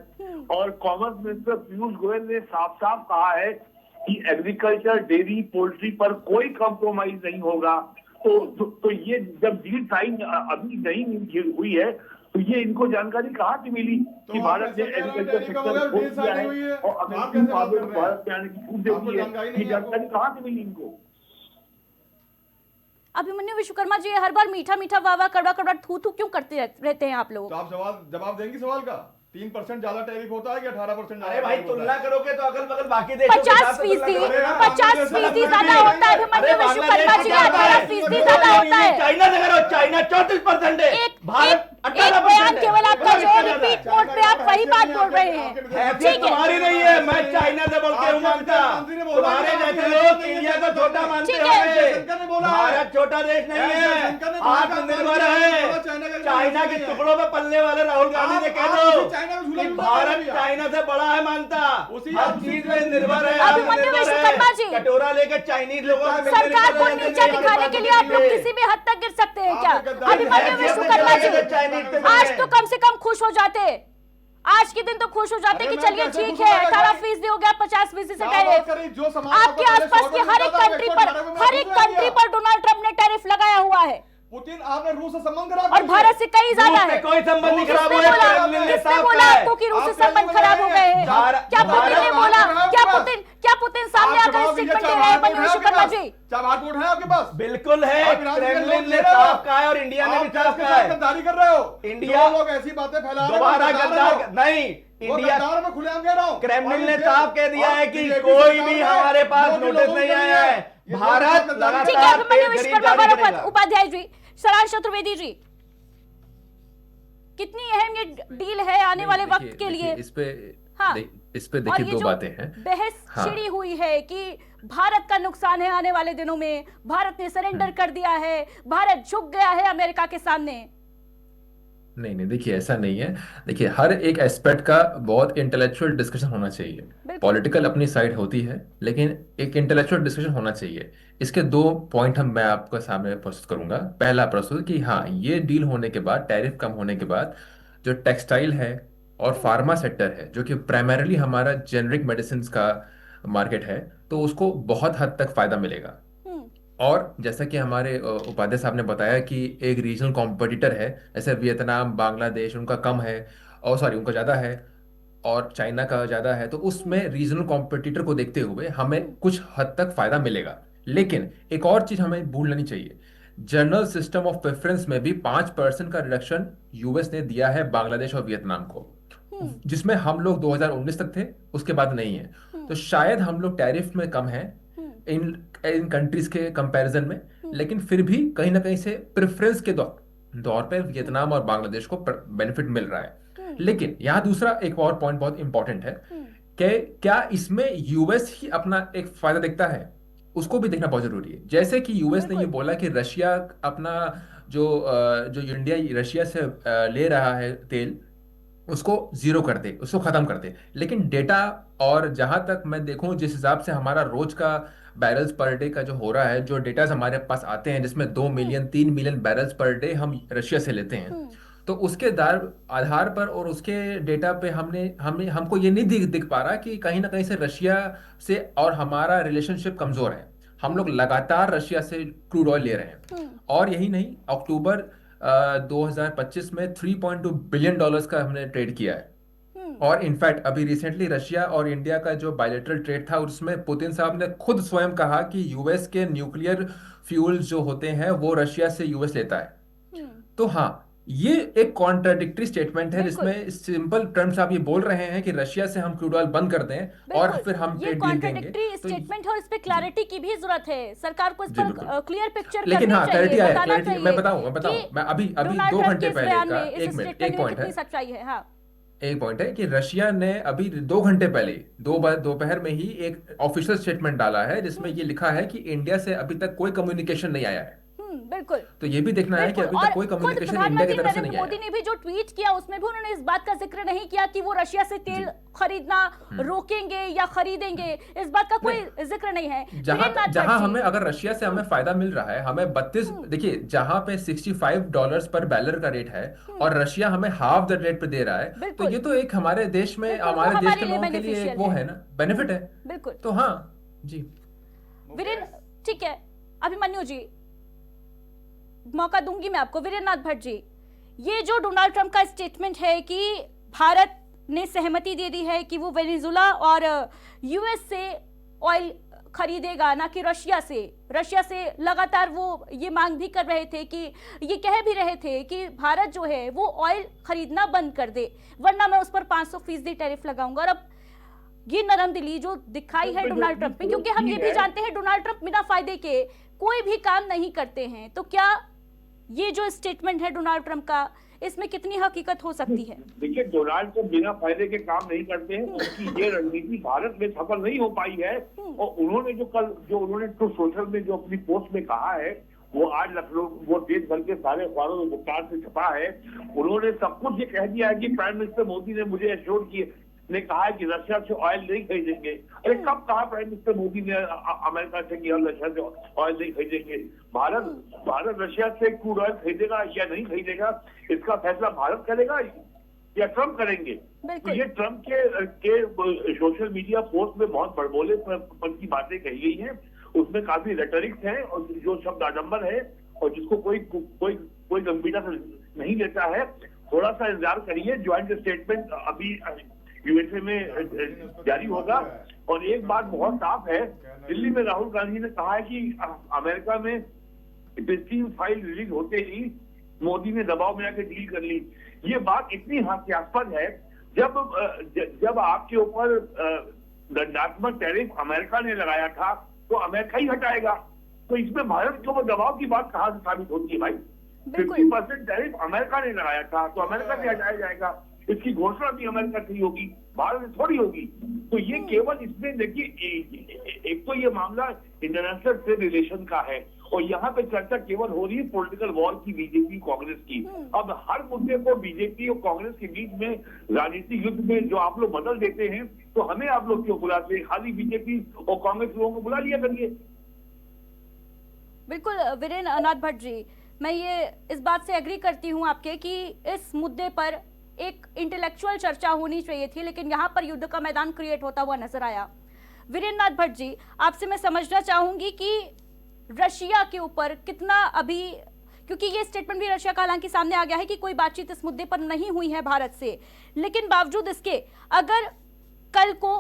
और कॉमर्स मिनिस्टर पीयूष गोयल ने साफ साफ कहा है कि एग्रीकल्चर, डेयरी, पोल्ट्री पर कोई कॉम्प्रोमाइज नहीं होगा। तो ये जब डील साइन अभी नहीं हुई है तो ये इनको जानकारी कहाँ से मिली कि भारत ने एग्रीकल्चर सेक्टर खोल दिया है और भारत में आने की छूट दे दी है? ये जानकारी कहाँ से मिली इनको? अभिमन्यु विश्वकर्मा जी, हर बार मीठा मीठा वाह वाह कड़वा कड़वा थू थू क्यों करते रहते हैं आप लोग? तो आप जवाब देंगी सवाल का? 3% ज्यादा टैरिफ होता है कि 18%? अरे भाई, तुलना करोगे तो अगल बगल बाकी देशों 50% ज्यादा होता है अभिमन्यु विश्वकर्मा जी, 18% ज्यादा होता है। चाइना से करो, चाइना 34% है, भारत एक बयान केवल आपका जो रिपीट मोड पे आप वही बात बोल रहे हैं। हैसियत तुम्हारी नहीं है, मैं चाइना से बोल के हूँ मानता, तुम्हारे जैसे लोग इंडिया को छोटा मानते होंगे। भारत छोटा देश नहीं है, आत्मनिर्भर है। चाइना के टुकड़ों पे पलने वाले राहुल गांधी ने कह दो कि भारत चाइना से बड़ा है मानता, हर चीज में निर्भर है, अभिमन्यु विश्वकर्मा जी, कटोरा लेकर चाइनीज लोगों से सरकार को नीचा दिखाने के लिए आप लोग किसी भी हद तक गिर सकते हैं क्या? अभिमन्यु विश्वकर्मा जी, आज तो कम से कम खुश हो जाते, आज के दिन तो खुश हो जाते कि चलिए ठीक है 18% हो गया, 50% से टैरिफ। आपके आसपास की हर एक कंट्री पर डोनाल्ड ट्रंप ने टैरिफ लगाया हुआ है। पुतिन, आपने रूस से संबंध खराब और भारत से कई ज्यादा है। कोई संबंध नहीं खराब हुआ। किसने बोला आपको कि रूस से संबंध खराब हो गए हैं? क्या पुतिन ने बोला? क्या पुतिन सामने आकर स्टेटमेंट दे रहे हैं अभिमन्यु विश्वकर्मा जी? क्या बात उठ है आपके पास? बिल्कुल है, क्रेमलिन ने साफ कहा है और इंडिया ने भी साफ कहा है। गद्दारी कर रहे हो इंडिया, लोग ऐसी बातें फैला रहे हैं, दोबारा गद्दार नहीं, इंडिया में खुलेआम कह रहा हूं। क्रेमलिन ने साफ कह दिया है कि कोई भी हमारे पास नोटिस नहीं आया है। भारत ठीक है, लगातार अभिमन्यु विश्वकर्मा उपाध्याय जी, सारांश चतुर्वेदी जी, कितनी अहम ये डील है आने वाले वक्त के लिए? इस पे हाँ, देखिए दो बातें हैं। बहस छिड़ी हुई है कि भारत का नुकसान है आने वाले दिनों में, भारत ने सरेंडर कर दिया है, भारत झुक गया है अमेरिका के सामने। नहीं, देखिए ऐसा नहीं है। देखिए हर एक एस्पेक्ट का बहुत इंटेलेक्चुअल डिस्कशन होना चाहिए। पॉलिटिकल अपनी साइड होती है, लेकिन एक इंटेलेक्चुअल डिस्कशन होना चाहिए। इसके दो पॉइंट मैं आपके सामने प्रस्तुत करूंगा। पहला प्रस्तुत कि हाँ, ये डील होने के बाद, टैरिफ कम होने के बाद, जो टेक्सटाइल है और फार्मा सेक्टर है, जो कि प्राइमरीली हमारा जेनरिक मेडिसिन का मार्केट है, तो उसको बहुत हद तक फायदा मिलेगा। और जैसा कि हमारे उपाध्याय साहब ने बताया कि एक रीजनल कॉम्पिटिटर है, जैसे वियतनाम, बांग्लादेश, उनका कम है, और सॉरी उनका ज़्यादा है, और चाइना का ज़्यादा है, तो उसमें रीजनल कॉम्पिटिटर को देखते हुए हमें कुछ हद तक फ़ायदा मिलेगा। लेकिन एक और चीज़ हमें भूल नहीं चाहिए, जनरल सिस्टम ऑफ प्रेफरेंस में भी 5% का रिडक्शन यूएस ने दिया है बांग्लादेश और वियतनाम को, जिसमें हम लोग 2019 तक थे, उसके बाद नहीं है। तो शायद हम लोग टैरिफ में कम हैं इन कंट्रीज के कंपैरिजन में, लेकिन फिर भी कहीं ना कहीं से प्रेफरेंस के दौर पे वियतनाम और बांग्लादेश को बेनिफिट मिल रहा है। लेकिन यहाँ दूसरा एक और पॉइंट बहुत इंपॉर्टेंट है कि क्या इसमें यूएस ही अपना एक फायदा देखता है, उसको भी देखना बहुत जरूरी है। जैसे कि यूएस ने ये बोला कि रशिया अपना जो इंडिया रशिया से ले रहा है तेल, उसको जीरो कर दे, उसको खत्म कर दे। लेकिन डेटा और जहां तक मैं देखूं, जिस हिसाब से हमारा रोज का बैरल्स पर डे का जो हो रहा है, जो डेटास हमारे पास आते हैं, जिसमें 2 million 3 million barrels per day हम रशिया से लेते हैं, तो उसके आधार पर और उसके डेटा पे हमको ये नहीं दिख पा रहा कि कहीं ना कहीं से रशिया से और हमारा रिलेशनशिप कमजोर है। हम लोग लगातार रशिया से क्रूड ऑयल ले रहे हैं, और यही नहीं, अक्टूबर 2025 में $3.2 बिलियन का हमने ट्रेड किया है। और इनफैक्ट अभी रिसेंटली रशिया और इंडिया का जो बायलैटरल ट्रेड था, उसमें पुतिन साहब ने खुद स्वयं कहा कि यूएस के न्यूक्लियर फ्यूल्स जो होते हैं वो रशिया से यूएस लेता है। तो हाँ, ये एक कॉन्ट्राडिक्टरी स्टेटमेंट है, जिसमें सिंपल टर्म्स साहब ये बोल रहे हैं कि रशिया से हम क्रूड ऑयल बंद कर दें और फिर हम ट्रेड डील देंगे। कॉन्ट्राडिक्टरी स्टेटमेंट है और इस पे क्लैरिटी की भी जरूरत है, सरकार को इस पर क्लियर पिक्चर करनी चाहिए। लेकिन हाँ, क्लैरिटी है, क्लैरिटी मैं बताऊं मैं अभी 2 घंटे पहले का एक मिनट, एक पॉइंट है। सच्चाई है। हाँ, एक पॉइंट है कि रशिया ने अभी 2 घंटे पहले दोपहर में ही एक ऑफिशियल स्टेटमेंट डाला है जिसमें ये लिखा है कि इंडिया से अभी तक कोई कम्युनिकेशन नहीं आया है। बिल्कुल तो ये भी देखना है कि बिल्कुल। अभी और तक कोई खुद कम्युनिकेशन इंडिया की प्रधानमंत्री तरफ से नरेंद्र नहीं आया मोदी है। ने भी जो ट्वीट किया उसमें भी उन्होंने इस बात का जिक्र नहीं किया कि वो रशिया से तेल खरीदना रोकेंगे या खरीदेंगे, इस बात का कोई जिक्र नहीं है। वीरेंद्र जहां नाथ जी, हमें अगर रशिया से हमें फायदा मिल रहा है, हमें 32, देखिए जहां पे $65 पर बैरल का रेट है और रशिया हमें हाफ द रेट पे दे रहा है, तो बिल्कुल। ये तो एक हमारे देश में, बिल्कुल, वो हमारे देश हमारे के लिए लोगों के लिए एक beneficial वो है। है ना, बेनिफिट है। बिल्कुल। तो हाँ जी, वीरेंद्र, ठीक है, अभिमन्यु जी मौका दूंगी मैं आपको। वीरेंद्र नाथ भट्ट जी, ये जो डोनाल्ड ट्रंप का स्टेटमेंट है कि भारत ने सहमति दे दी है कि वो वेनेजुला और यूएस से ऑयल खरीदेगा, ना कि रशिया से लगातार वो ये मांग भी कर रहे थे कि ये कह भी रहे थे कि भारत जो है वो ऑयल खरीदना बंद कर दे, वरना मैं उस पर 500% टैरिफ लगाऊंगा। और अब ये नरम दिली जो दिखाई है डोनाल्ड ट्रंप में, क्योंकि हम ये भी जानते हैं डोनाल्ड ट्रंप बिना फायदे के कोई भी काम नहीं करते हैं, तो क्या ये जो स्टेटमेंट है डोनाल्ड ट्रंप का, इसमें कितनी हकीकत हो सकती है? देखिए, डोनाल्ड ट्रंप बिना फायदे के काम नहीं करते हैं। उनकी ये रणनीति भारत में सफल नहीं हो पाई है। और उन्होंने जो उन्होंने ट्रू सोशल में जो अपनी पोस्ट में कहा है, वो आज लखनऊ, वो देश भर के सारे अखबारों में मुख्तार से छपा है। उन्होंने सब कुछ ये कह दिया है कि प्राइम मिनिस्टर मोदी ने मुझे एश्योर किए, ने कहा है कि रशिया से ऑयल नहीं खरीदेंगे। अरे कब कहा प्राइम मिनिस्टर मोदी ने अमेरिका से कि हम रशिया से ऑयल नहीं खरीदेंगे? भारत रशिया से क्रूड ऑयल खरीदेगा या नहीं खरीदेगा, इसका फैसला भारत करेगा या ट्रंप करेंगे? तो ये ट्रंप के सोशल मीडिया पोस्ट में बहुत बड़बोले पर की बातें कही गई हैं। उसमें काफी रेटरिक्स हैं और जो शब्द आडंबर है और जिसको कोई गंभीरता से नहीं लेता है। थोड़ा सा इंतजार करिए, ज्वाइंट स्टेटमेंट अभी यूएसए में जारी होगा। और एक बात बहुत साफ है, दिल्ली में राहुल गांधी ने कहा है कि अमेरिका में टेस्टिंग फाइल रिलीज होते ही मोदी ने दबाव में आकर डील कर ली। ये बात इतनी हास्यास्पद है, जब आपके ऊपर दंडात्मक टैरिफ अमेरिका ने लगाया था तो अमेरिका ही हटाएगा, तो इसमें भारत के ऊपर दबाव की बात कहां से साबित होती है भाई? 50% टैरिफ अमेरिका ने लगाया था तो अमेरिका से हटाया जाएगा। इसकी घोषणा भी अमेरिका की होगी, भारत में थोड़ी होगी। तो ये केवल इसमें देखिए, एक तो ये मामला इंटरनेशनल ट्रेड रिलेशन का है और यहाँ पे चर्चा केवल हो रही है पॉलिटिकल वॉर की, बीजेपी कांग्रेस की। अब हर मुद्दे को बीजेपी और कांग्रेस के बीच में राजनीतिक युद्ध में जो आप लोग बदल देते हैं, तो हमें आप लोग क्यों बुलाते हैं? खाली बीजेपी और कांग्रेस लोगों को बुला लिया करिए। बिल्कुल वीरेंद्र नाथ भट्ट जी, मैं ये इस बात से एग्री करती हूँ आपके कि इस मुद्दे पर एक इंटेलेक्चुअल चर्चा होनी चाहिए थी, लेकिन यहाँ पर युद्ध का मैदान क्रिएट होता हुआ नजर आया। वीरेंद्र नाथ भट्ट जी, आपसे मैं समझना चाहूंगी कि रशिया के ऊपर कितना अभी, क्योंकि ये स्टेटमेंट भी रशिया का हालांकि सामने आ गया है कि कोई बातचीत इस मुद्दे पर नहीं हुई है भारत से, लेकिन बावजूद इसके अगर कल को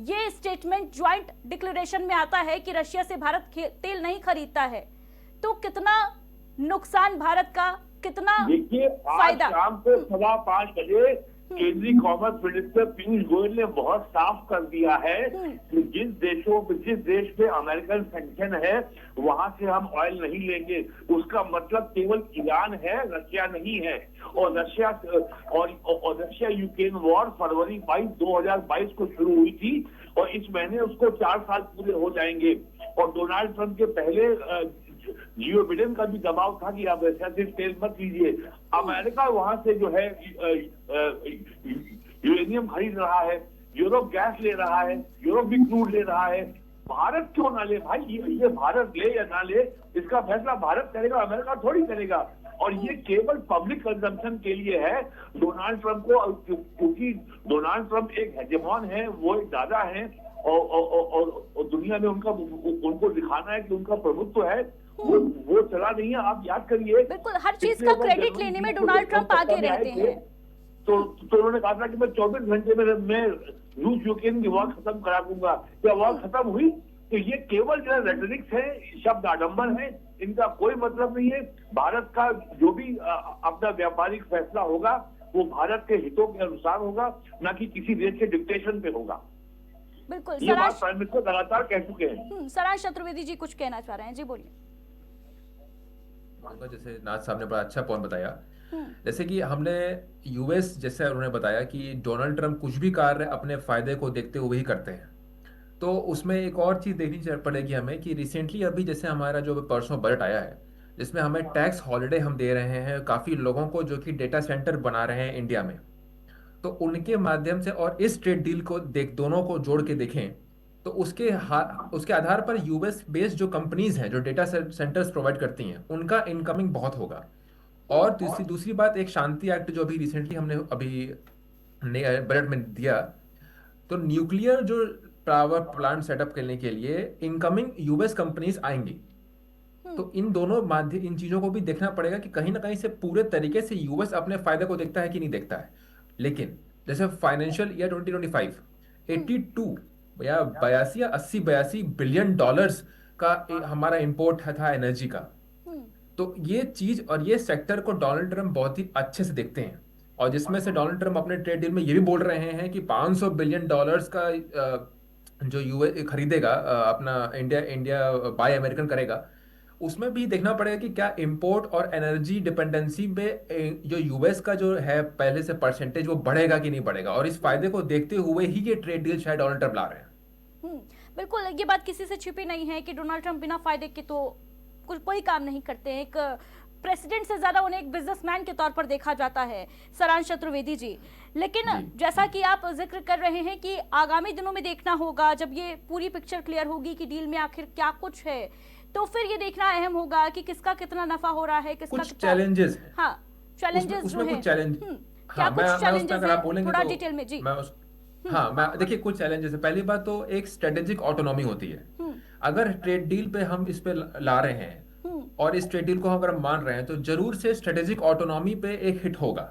ये स्टेटमेंट ज्वाइंट डिक्लेरेशन में आता है कि रशिया से भारत तेल नहीं खरीदता है, तो कितना नुकसान भारत का, कितना देखिए, आज फायदा? शाम को 5:15 बजे केंद्रीय कॉमर्स मिनिस्टर पीयूष गोयल ने बहुत साफ कर दिया है कि जिस देश पे अमेरिकन सैंक्शन है वहां से हम ऑयल नहीं लेंगे। उसका मतलब केवल ईरान है, रशिया नहीं है। और रशिया यूक्रेन वॉर फरवरी 2022 को शुरू हुई थी और इस महीने उसको 4 साल पूरे हो जाएंगे। और डोनाल्ड ट्रंप के पहले जियो बिडेन का भी दबाव था कि आप रशिया से तेल मत लीजिए। अमेरिका वहां से जो है यूरेनियम खरीद रहा है, यूरोप गैस ले रहा है, यूरोप भी क्रूड ले रहा है। भारत क्यों ना ले भाई? ये भारत ले या ना ले, इसका फैसला भारत करेगा, अमेरिका थोड़ी करेगा। और ये केवल पब्लिक कंजम्पशन के लिए है। डोनाल्ड ट्रंप को, क्योंकि डोनाल्ड ट्रंप एक हेजेमॉन है, वो एक दादा है और दुनिया में उनको दिखाना है कि उनका प्रभुत्व है, वो चला नहीं है। आप याद करिए, बिल्कुल हर चीज का क्रेडिट लेने में डोनाल्ड ट्रंप आगे रहते हैं। तो उन्होंने कहा था कि मैं 24 घंटे में मैं रूस यूक्रेन की वॉर खत्म करा दूंगा। क्या वॉर खत्म हुई? तो ये केवल जो रेटरिक्स है, शब्द आडंबर है, इनका कोई मतलब नहीं है। भारत का जो भी अपना व्यापारिक फैसला होगा वो भारत के हितों के अनुसार होगा, ना कि किसी देश के डिक्टेशन पे होगा। बिल्कुल, ये बात प्राइम मिनिस्टर लगातार कह चुके हैं। सरांश चतुर्वेदी जी कुछ कहना चाह रहे हैं, जी बोलिए। जैसे नाथ साहब ने बड़ा अच्छा पॉइंट बताया जैसे कि हमने यूएस, जैसे उन्होंने बताया कि डोनाल्ड ट्रंप कुछ भी कार्य अपने फायदे को देखते हुए ही करते हैं, तो उसमें एक और चीज़ देखनी पड़ेगी हमें कि रिसेंटली अभी जैसे हमारा जो परसों बजट आया है, जिसमें हमें टैक्स हॉलिडे हम दे रहे हैं काफ़ी लोगों को जो कि डेटा सेंटर बना रहे हैं इंडिया में, तो उनके माध्यम से और इस ट्रेड डील को दोनों को जोड़ के देखें तो उसके आधार पर यूएस बेस्ड जो कंपनीज हैं जो डेटा सेंटर्स प्रोवाइड करती हैं उनका इनकमिंग बहुत होगा। और दूसरी दूसरी बात, एक शांति एक्ट जो अभी रिसेंटली हमने अभी बजट में दिया, तो न्यूक्लियर जो पावर प्लांट सेटअप करने के लिए इनकमिंग यूएस कंपनीज आएंगी, तो इन दोनों माध्यम इन चीजों को भी देखना पड़ेगा कि कहीं ना कहीं से पूरे तरीके से यूएस अपने फायदे को देखता है कि नहीं देखता है। लेकिन जैसे फाइनेंशियल ईयर 2025 82 या 82 बिलियन डॉलर्स का हमारा इंपोर्ट था एनर्जी का, तो ये चीज और ये सेक्टर को डोनाल्ड ट्रंप बहुत ही अच्छे से देखते हैं, और जिसमें से डोनाल्ड ट्रंप अपने ट्रेड डील में ये भी बोल रहे हैं कि 500 बिलियन डॉलर्स का जो यूएस खरीदेगा, अपना इंडिया बाय अमेरिकन करेगा, उसमें भी देखना पड़ेगा कि क्या इंपोर्ट और एनर्जी डिपेंडेंसी में जो यूएस का जो है पहले से परसेंटेज वो बढ़ेगा कि नहीं बढ़ेगा, और इस फायदे को देखते हुए ही ये ट्रेड डील शायद डोनाल्ड ट्रंप ला रहे हैं। बिल्कुल, ये बात किसी से छिपी नहीं है कि डोनाल्ड ट्रंप बिना फायदे के तो कोई काम नहीं करते हैं। एक प्रेसिडेंट से ज्यादा उन्हें एक बिजनेसमैन के तौर पर देखा जाता है, सारांश चतुर्वेदी जी। लेकिन जैसा कि आप जिक्र कर रहे हैं कि आगामी दिनों में देखना होगा, जब ये पूरी पिक्चर क्लियर होगी कि डील में आखिर क्या कुछ है, तो फिर ये देखना अहम होगा कि किसका कितना नफा हो रहा है, किसका कुछ चैलेंजेस हैं। हाँ, चैलेंजेस उसमें जो है कुछ चैलेंज, क्या हाँ, कुछ मैं चैलेंजेस अगर आप है बोलेंगे थोड़ा तो डिटेल में जी। मैं देखिए कुछ चैलेंजेस है। पहली बात तो एक स्ट्रेटेजिक ऑटोनॉमी होती है। अगर ट्रेड डील पे हम इस पे ला रहे हैं और इस ट्रेड डील को अगर हम मान रहे हैं तो जरूर से स्ट्रेटेजिक ऑटोनॉमी पे एक हिट होगा।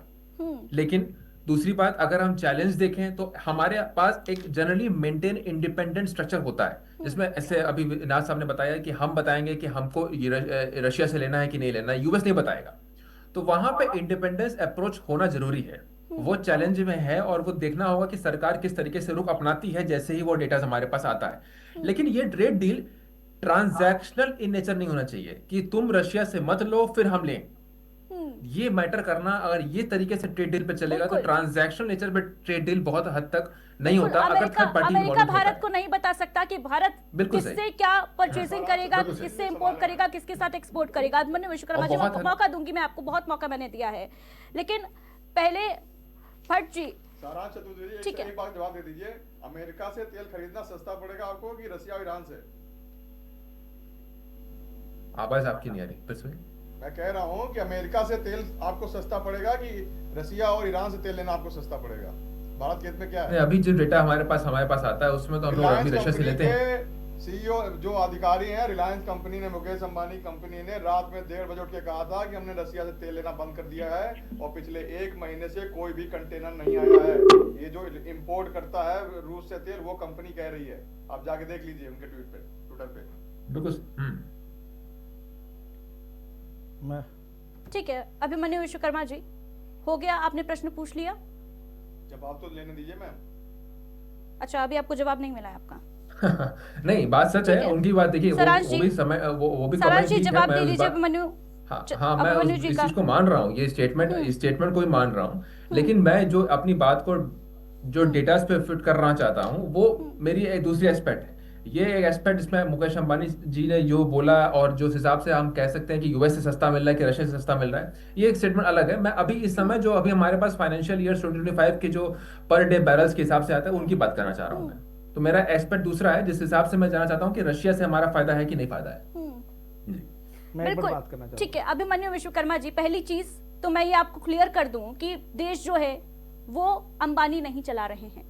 लेकिन दूसरी बात, अगर हम चैलेंज देखें तो हमारे पास एक जनरली मेंटेन इंडिपेंडेंट स्ट्रक्चर होता है, जिसमें ऐसे अभी नाज साहब ने बताया कि हम बताएंगे कि हमको रशिया से लेना है कि नहीं लेना है, यूएस नहीं बताएगा, तो वहां पे इंडिपेंडेंस अप्रोच होना जरूरी है। वो चैलेंज में है और वो देखना होगा कि सरकार किस तरीके से रुख अपनाती है जैसे ही वो डेटा हमारे पास आता है। लेकिन ये trade deal transactional in nature नहीं होना चाहिए कि तुम रशिया से मत लो फिर हम लें। ये मैटर करना, अगर ये तरीके से ट्रेड डील पे चलेगा तो ट्रांजैक्शनल नेचर पे ट्रेड डील बहुत हद तक नहीं होता। अगर थर्ड पार्टी अमेरिका भारत को नहीं बता सकता कि भारत बिल्कुल किससे क्या परचेसिंग करेगा, किससे इंपोर्ट करेगा, किसके साथ एक्सपोर्ट करेगा। मनु विश्वकर्मा जी, मौका दूंगी मैं आपको, बहुत मौका मैंने दिया है, लेकिन पहले भट्ट जी सारांश चतुर्वेदी ठीक है। एक बात जवाब दे दीजिए, अमेरिका से तेल खरीदना सस्ता पड़ेगा आपको कि रशिया और ईरान से? आवाज आपकी नहीं आ रही, फिर से मैं कह रहा हूं कि अमेरिका से तेल आपको सस्ता पड़ेगा कि रशिया और ईरान से तेल लेना आपको सस्ता पड़ेगा? भारत के हित में क्या है? अभी जो डेटा हमारे पास आता है उसमें तो हम लोग अभी रशिया से लेते हैं। सीईओ जो अधिकारी हैं रिलायंस कंपनी ने, मुकेश अंबानी कंपनी ने रात में 1:30 बजे उठ के कहा था कि हमने रशिया से तेल लेना बंद कर दिया है और पिछले 1 महीने से कोई भी कंटेनर नहीं आया है। ये जो इंपोर्ट करता है रूस से तेल वो कंपनी कह रही है, आप जाके देख लीजिए उनके ट्विटर पे। बिल्कुल। ठीक है, अभिमन्यु विश्वकर्मा जी, हो गया, आपने प्रश्न पूछ लिया, जवाब तो लेने दीजिए मैम। अच्छा, अभी आपको जवाब नहीं मिला है आपका? नहीं, बात सच है, उनकी बात देखिए, वो भी समय वो भी सरांश जी ठीक है, जवाब मैं दे उस लीजिए बात- अभिमन्यु। हाँ, मैं इस चीज को मान रहा हूँ, ये स्टेटमेंट को ही मान रहा हूँ, लेकिन मैं जो अपनी बात को जो डेटा पे फिट करना चाहता हूँ वो मेरी एक दूसरी एस्पेक्ट है। ये एक एस्पेक्ट जिसमें मुकेश अंबानी जी ने जो बोला और जो हिसाब से हम कह सकते हैं कि यूएस से सस्ता मिल रहा है कि रशिया से सस्ता मिल रहा है, ये एक स्टेटमेंट अलग है। मैं अभी इस समय जो अभी हमारे पास फाइनेंशियल ईयर 2025 के जो पर डे बैरल्स के हिसाब से आता है उनकी बात करना चाह रहा हूँ मैं। तो मेरा एस्पेक्ट दूसरा है जिस हिसाब से मैं जानना चाहता हूँ कि रशिया से हमारा फायदा है कि नहीं फायदा है। जी, मैं एक बार बात करना चाहता हूं। ठीक है, अभिमन्यु विश्वकर्मा जी, पहली चीज तो मैं ये आपको क्लियर कर दूं कि देश जो है वो अंबानी नहीं चला रहे हैं,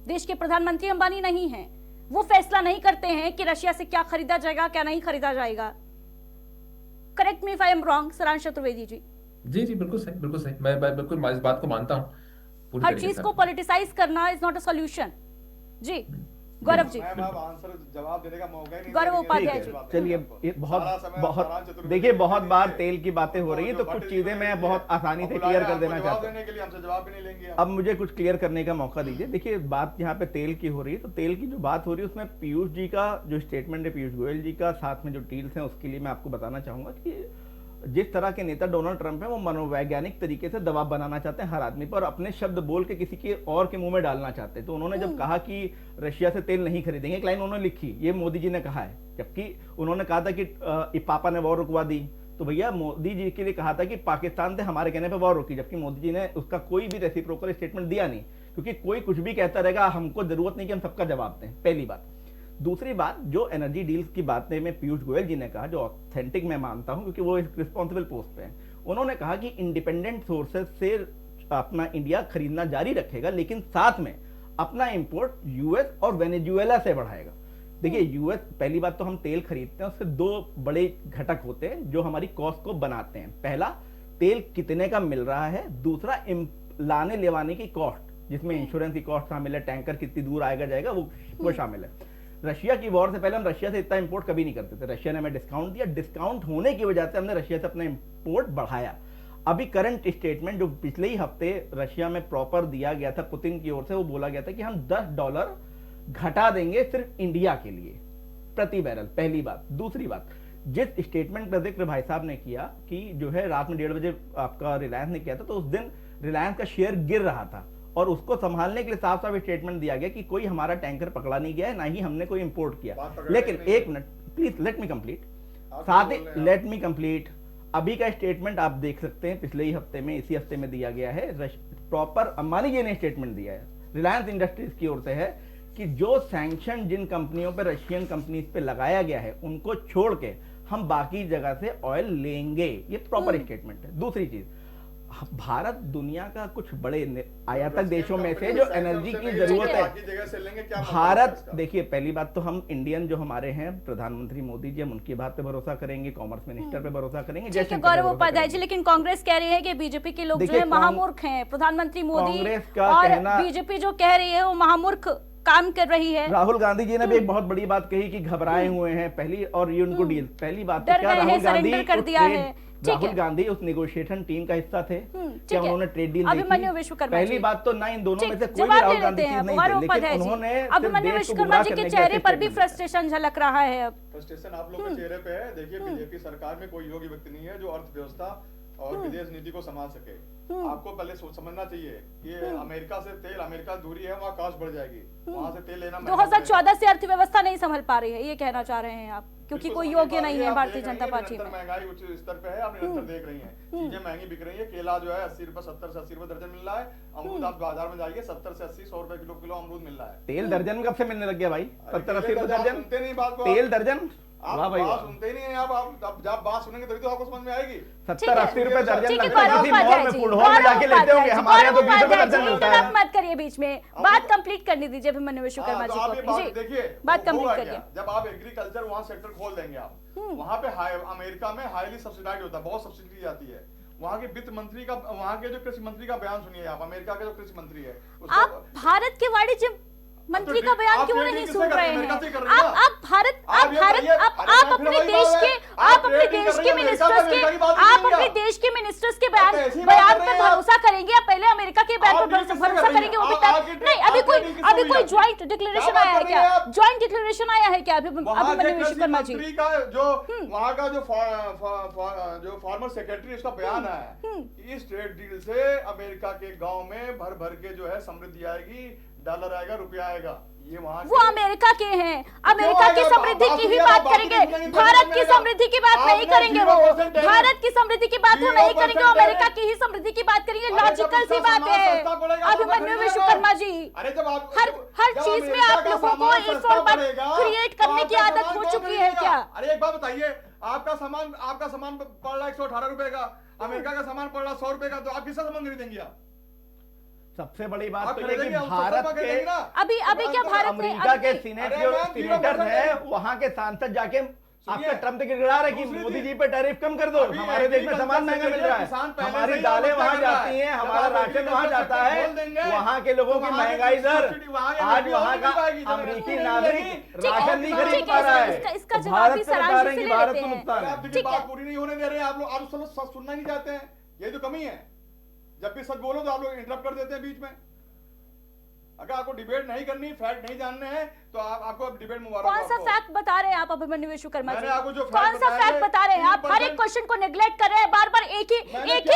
देश के प्रधानमंत्री अंबानी नहीं हैं, वो फैसला नहीं करते हैं कि रशिया से क्या खरीदा जाएगा क्या नहीं खरीदा जाएगा। Correct me if I am wrong, सारांश चतुर्वेदी जी। जी, बिल्कुल सही, मैं बिल्कुल इस बात को मानता हूँ पूरी हर तरीके चीज से। को पॉलिटिसाइज करना इज नॉट अ सॉल्यूशन। जी, गौरव जी। मैम आप आंसर जवाब देने का मौका ही नहीं गौरव दे रही हैं। उपाध्याय ठीक जी। है, चलिए, ये सारा समय बहुत सारांश चतुर्वेदी देखिए जी बहुत दे बार दीजिए। तेल की बातें हो रही है तो आपको कुछ भट्ट चीजें जी मैं ने बहुत आसानी से बुलाया क्लियर कर आपको देना जवाब चाहता हूँ। देने के लिए हमसे जवाब भी नहीं लेंगे आप। अब मुझे कुछ क्लियर करने का मौका दीजिए। देखिए, बात यहाँ पे तेल की हो रही है, तो तेल की जो बात हो रही है उसमें पीयूष जी का जो स्टेटमेंट है, पीयूष गोयल जी का, साथ में जो डील्स हैं उसके लिए मैं आपको बताना चाहूंगा कि जिस तरह के नेता डोनाल्ड ट्रंप हैं वो मनोवैज्ञानिक तरीके से दबाव बनाना चाहते हैं हर आदमी पर और अपने शब्द बोल के किसी के और के मुंह में डालना चाहते हैं। तो उन्होंने जब कहा कि रशिया से तेल नहीं खरीदेंगे, एक लाइन उन्होंने लिखी, ये मोदी जी ने कहा है, जबकि उन्होंने कहा था कि पापा ने वॉर रुकवा दी। तो भैया मोदी जी के लिए कहा था कि पाकिस्तान से हमारे कहने पर वॉर रुकी, जबकि मोदी जी ने उसका कोई भी रेसिप्रोकल स्टेटमेंट दिया नहीं, क्योंकि कोई कुछ भी कहता रहेगा, हमको जरूरत नहीं कि हम सबका जवाब दें, पहली बात। दूसरी बात, जो एनर्जी डील्स की बातें में पीयूष गोयल जी ने कहा, जो ऑथेंटिक मैं मानता हूं क्योंकि वो एक रिस्पॉन्सिबल पोस्ट पे हैं, उन्होंने कहा कि इंडिपेंडेंट सोर्सेज से अपना इंडिया खरीदना जारी रखेगा, लेकिन साथ में अपना इंपोर्ट यूएस और वेनेजुएला से बढ़ाएगा। देखिए यूएस, पहली बात तो हम तेल खरीदते हैं, उसके दो बड़े घटक होते हैं जो हमारी कॉस्ट को बनाते हैं। पहला, तेल कितने का मिल रहा है, दूसरा लाने लेवाने की कॉस्ट, जिसमें इंश्योरेंस की कॉस्ट शामिल है, टैंकर कितनी दूर आएगा जाएगा वो शामिल है। रशिया की वॉर से पहले हम रशिया से इतना इंपोर्ट कभी नहीं करते थे, रशिया ने हमें डिस्काउंट दिया, डिस्काउंट होने की वजह से हमने रशिया से अपना इंपोर्ट बढ़ाया। अभी करंट स्टेटमेंट जो पिछले ही हफ्ते रशिया में प्रॉपर दिया गया था पुतिन की ओर से, वो बोला गया था कि हम $10 घटा देंगे सिर्फ इंडिया के लिए प्रति बैरल, पहली बात। दूसरी बात, जिस स्टेटमेंट का जिक्र भाई साहब ने किया कि जो है रात में 1:30 बजे आपका रिलायंस ने किया था, तो उस दिन रिलायंस का शेयर गिर रहा था और उसको संभालने के लिए साफ साफ स्टेटमेंट दिया गया कि कोई हमारा टैंकर पकड़ा नहीं गया है, ना ही हमने कोई इंपोर्ट किया। लेकिन एक minute please, let me complete, साथ ही लेट मी कंप्लीट। अभी का स्टेटमेंट आप देख सकते हैं, पिछले ही हफ्ते में, इसी हफ्ते में दिया गया है, प्रॉपर अंबानी जी ने स्टेटमेंट दिया है, रिलायंस इंडस्ट्रीज की ओर से है कि जो सैंक्शन जिन कंपनियों पे, रशियन कंपनीज पे लगाया गया है, उनको छोड़ के हम बाकी जगह से ऑयल लेंगे, ये प्रॉपर स्टेटमेंट है। दूसरी चीज, भारत दुनिया का कुछ बड़े आयातक देशों में से जो एनर्जी की जरूरत है। भारत, देखिए पहली बात तो हम इंडियन जो हमारे हैं प्रधानमंत्री मोदी जी, हम उनकी बात पे भरोसा करेंगे, कॉमर्स मिनिस्टर पे भरोसा करेंगे, जैसे गौरव उपाध्याय जी। लेकिन कांग्रेस कह रही है कि बीजेपी के लोग जो है महामूर्ख हैं, प्रधानमंत्री मोदी और बीजेपी जो कह रही है वो महामूर्ख काम कर रही है। राहुल गांधी जी ने भी एक बहुत बड़ी बात कही कि घबराए हुए हैं पहली, और ये उनको डील, पहली बात तो क्या राहुल गांधी उस नेगोशिएशन टीम का हिस्सा थे, क्या उन्होंने ट्रेड डील देखी? पहली बात तो ना इन दोनों में से कोई भी राहुल गांधी चीज नहीं थी, लेकिन उन्होंने अभिमन्यु विश्वकर्मा जी के चेहरे पर भी फ्रस्ट्रेशन झलक रहा है। अब फ्रस्ट्रेशन आप लोगों के चेहरे पे है। देखिए बीजेपी सरकार में कोई योग्य व्यक्ति नहीं है जो अर्थव्यवस्था और विदेश नीति को संभाल सके। आपको पहले समझना चाहिए कि अमेरिका से तेल, अमेरिका दूरी है, वहाँ कॉस्ट बढ़ जाएगी, वहाँ से तेल लेना 2014 से अर्थव्यवस्था नहीं संभल पा रही है, ये कहना चाह रहे हैं आप, क्योंकि कोई योग्य नहीं है भारतीय जनता पार्टी में। महंगाई उच्च स्तर पे है, आप निरंतर देख रही हैं, चीजें महंगी बिक रही है। केला जो है 80 रुपए, 70 से 80 रुपए दर्जन मिल रहा है। अमरूद आप बाजार में जाइए 70 से 80, 100 रुपए किलो अमरूद मिल रहा है। तेल दर्जन कब से मिलने लग गया भाई? 70-80 रुपए दर्जन? सुनते नहीं बात को, तेल दर्जन आप बात सुनते ही नहीं है। आप जब बात सुनेंगे तभी तो आपको समझ में आएगी। 70-80 रुपए दर्जन लगता है, किसी मॉल में फूड हॉल में जाके लेते होंगे, हमारे यहाँ तो 20 रुपए दर्जन मिलता है। मत करिए बीच में, बात कंप्लीट करने दीजिए अभिमन्यु विश्वकर्मा जी को। देखिए बात कंप्लीट करिए। जब आप एग्रीकल्चर वहाँ सेक्टर खोल देंगे, आप वहाँ पे अमेरिका में हाईली सब्सिडाइज होता है, बहुत सब्सिडी दी जाती है। वहाँ के वित्त मंत्री का, वहाँ के जो कृषि मंत्री का बयान सुनिए आप, अमेरिका के जो कृषि मंत्री है, आप भारत के वाणिज्य मंत्री का बयान क्यों नहीं सुन रहे हैं? आप भारत आप अपने देश के मिनिस्टर्स के बयान पे भरोसा करेंगे या पहले अमेरिका के बयान पर भरोसा करेंगे? वो भी नहीं। अभी कोई ज्वाइंट डिक्लेरेशन आया है क्या? ज्वाइंट डिक्लेरेशन आया है क्या अभिमन्यु विश्वकर्मा जी? जो वहाँ का जो फॉर्मर सेक्रेटरी, उसका बयान है, इस ट्रेड डील से अमेरिका के गाँव में भर भर के जो है समृद्धि आएगी, डॉलर आएगा, रुपया आएगा। ये वहाँ वो अमेरिका के हैं, अमेरिका की समृद्धि की ही बात करेंगे, भारत की समृद्धि की बात नहीं करेंगे। वो भारत की समृद्धि की बात वो नहीं करेंगे, अमेरिका की ही समृद्धि की बात करेंगे। लॉजिकल सी बात है अभिमन्यु विश्वकर्मा जी। हर चीज में आप लोगों को इस और बात क्रिएट करने की आदत हो चुकी है क्या? अरे एक बात बताइए, आपका सामान पड़ रहा है 118 रुपए का, अमेरिका का सामान पड़ रहा है 100 रुपए का, तो आप किससे सामान खरीदेंगे? आप सबसे बड़ी बात तो ये कि भारत के अभी क्या भारत में अमेरिका के सीनेटर है, वहां के सांसद जाके आपका ट्रम्प गिड़गिड़ा रहे कि मोदी जी पे टैरिफ कम कर दो, हमारे देश में सामान महंगा मिल रहा है, हमारी दालें वहां जाती हैं, हमारा राशन वहां जाता है, वहां के लोगों की महंगाई दर, आज वहां का अमेरिकी नागरिक राशन नहीं खरीद पा रहा है। भारत से बता रहे हैं कि भारत को नुकसान है। बात पूरी नहीं होने दे रहे हैं आप लोग, आप सुनना नहीं चाहते हैं, ये तो कमी है। जब भी सच बोलो तो आप लोग इंटरप्ट कर देते हैं बीच में। अगर आपको डिबेट नहीं करनी, फैक्ट नहीं जानने हैं, तो आपको डिबेट मुबारक। कौन सा फैक्ट बता रहे हैं आप अभिमन्यु विश्वकर्मा जी? मैंने आपको जो कौन सा फैक्ट बता रहे हैं आप? हर एक क्वेश्चन को नेग्लेक्ट कर रहे हैं, बार बार एक ही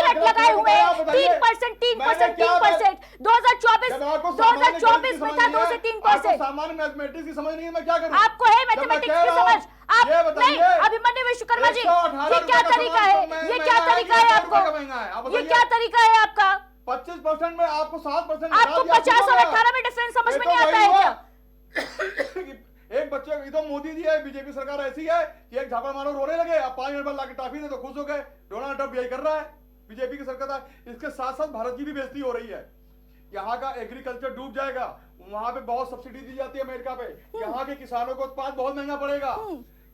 रट लगाए हुए हैं। 3%, 3%, 2024 में था 2 से 3%। सामान्य मैथमेटिक्स की समझ नहीं है, मैं क्या करूं? आपको है मैथमेटिक्स की समझ? आप नहीं, अभिमन्यु विश्वकर्मा जी, ये क्या तरीका है? ये क्या तरीका है आपको? ये क्या तरीका है आपका? 25% में आपको 7%। आपको 50 और 18 में डिफरेंस समझ में नहीं आता है क्या? एक बच्चे ये तो मोदी जी है, बीजेपी सरकार ऐसी है कि एक झापड़ मारो रोने लगे, अब 5 मिनट बाद लाके टॉफी दे तो खुश हो गए। डोनाल्ड ट्रंप यही कर रहा है, बीजेपी की सरकार। इसके साथ साथ भारत की भी बेइज्जती हो रही है। यहाँ का एग्रीकल्चर डूब जाएगा, वहां पे बहुत सब्सिडी दी जाती है अमेरिका पे, यहाँ के किसानों को उत्पाद बहुत महंगा पड़ेगा।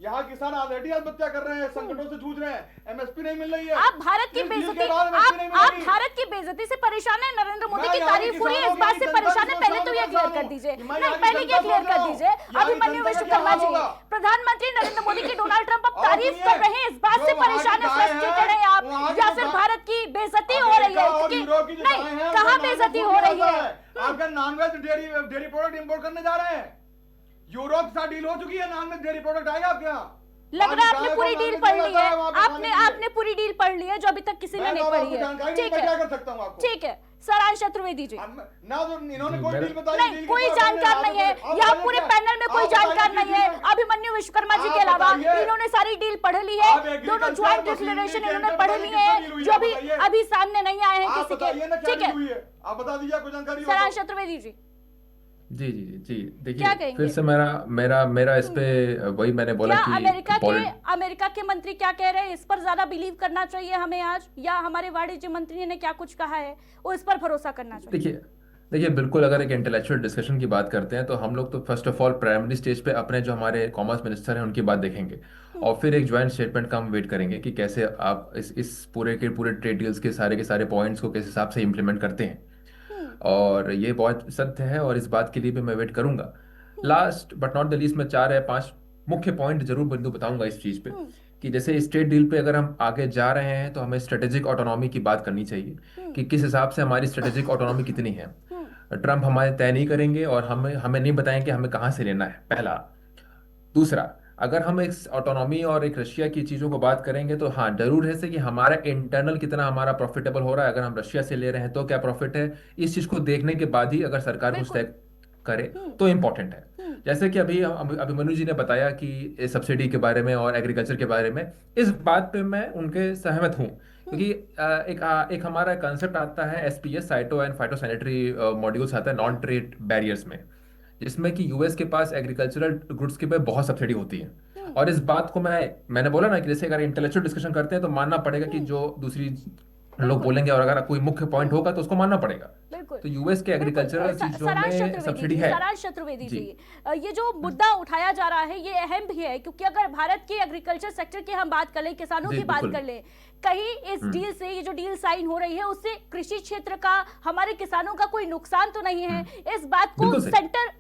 यहाँ किसान ऑलरेडी आत्महत्या कर रहे हैं, संकटों से जूझ रहे हैं, एमएसपी नहीं मिल रही है। आप भारत की बेइज्जती, आप भारत की बेइज्जती से परेशान है, नरेंद्र मोदी की तारीफ हो रही है, इस बात से परेशान है? पहले तो ये क्लियर कर दीजिए। नहीं, पहले ये क्लियर कर दीजिए अभिमन्यु विश्वकर्मा जी, प्रधानमंत्री नरेंद्र मोदी की डोनाल्ड ट्रंप अब तारीफ कर रहे हैं, इस बात से परेशान है, फ्रस्ट्रेटेड है आप, या फिर भारत की बेइज्जती हो रही है? क्योंकि नहीं, कहाँ बेइज्जती हो रही है? आपका नॉनवेज डेयरी प्रोडक्ट इंपोर्ट करने जा रहे हैं। यूरोप के साथ डील हो चुकी है, नॉनवेज डेयरी प्रोडक्ट आएगा आपके यहाँ। लग रहा है आपने पूरी डील पढ़ ली है, आपने पूरी डील पढ़ ली है जो अभी तक किसी ने नहीं पढ़ी है। ठीक है, ठीक है, सारांश चतुर्वेदी जी। इन्होंने कोई डील बताई नहीं, कोई जानकार नहीं है यहाँ पूरे पैनल में, कोई जानकार नहीं है अभिमन्यु विश्वकर्मा जी के अलावा। इन्होंने सारी डील पढ़ ली है, दोनों ज्वाइंट डिक्लेरेशन इन्होंने पढ़ लिए हैं जो अभी सामने नहीं आए हैं किसी के। ठीक है, आप बता दीजिए, कोई जानकारी सारांश चतुर्वेदी जी। जी जी जी, क्या देखिए कहेंगे? फिर से मेरा इस पे वही मैंने बोला क्या कि अमेरिका के मंत्री क्या कह रहे हैं, इस पर ज्यादा बिलीव करना चाहिए हमें आज, या हमारे वाणिज्य मंत्री ने क्या कुछ कहा है वो इस पर भरोसा करना चाहिए? देखिए बिल्कुल, अगर एक इंटेलेक्चुअल डिस्कशन की बात करते हैं तो हम लोग तो first of all primary stage पे अपने जो हमारे कॉमर्स मिनिस्टर हैं उनकी बात देखेंगे, और फिर एक ज्वाइंट स्टेटमेंट का हम वेट करेंगे कि कैसे आप इस पूरे ट्रेड डील्स के सारे पॉइंट्स को किस हिसाब से इम्प्लीमेंट करते हैं। और ये बहुत सत्य है, और इस बात के लिए भी मैं वेट करूंगा। Last but not the least, मैं 4 या 5 मुख्य पॉइंट जरूर बिंदु बताऊंगा इस चीज पे, कि जैसे इस ट्रेड डील पे अगर हम आगे जा रहे हैं तो हमें स्ट्रेटेजिक ऑटोनॉमी की बात करनी चाहिए कि किस हिसाब से हमारी स्ट्रेटेजिक ऑटोनॉमी कितनी है। ट्रंप हमारे तय नहीं करेंगे और हमें नहीं बताएंगे हमें कहाँ से लेना है, पहला। दूसरा, अगर हम एक ऑटोनॉमी और एक रशिया की चीज़ों को बात करेंगे तो हाँ जरूर है से कि हमारा इंटरनल कितना हमारा प्रॉफिटेबल हो रहा है, अगर हम रशिया से ले रहे हैं तो क्या प्रॉफिट है, इस चीज़ को देखने के बाद ही अगर सरकार कुछ तय करे तो इम्पोर्टेंट है। जैसे कि अभी अभिमन्यु जी ने बताया कि सब्सिडी के बारे में और एग्रीकल्चर के बारे में, इस बात पे मैं उनके सहमत हूँ, क्योंकि एक हमारा कंसेप्ट आता है एसपीएस, साइटो एंड फाइटोसैनिटरी मॉड्यूल्स आता है नॉन ट्रेड बैरियर्स में, जिसमें कि यूएस के पास एग्रीकल्चरल गुड्स के पे बहुत सब्सिडी होती है। और इस बात को मैंने बोला ना कि जैसे अगर इंटेलेक्चुअल डिस्कशन करते हैं तो मानना पड़ेगा कि जो दूसरी लोग बोलेंगे और अगर कोई मुख्य पॉइंट होगा तो उसको मानना पड़ेगा। तो यूएस के एग्रीकल्चरल चीजों में सब्सिडी है। सारांश चतुर्वेदी जी, ये जो मुद्दा उठाया जा रहा है ये अहम भी है, क्योंकि अगर भारत की एग्रीकल्चर सेक्टर की हम बात कर लें, किसानों की बात कर लें, कहीं इस डील से, ये जो डील साइन हो रही है उससे कृषि क्षेत्र का, हमारे किसानों का कोई नुकसान तो नहीं है? इस बात को सेंटर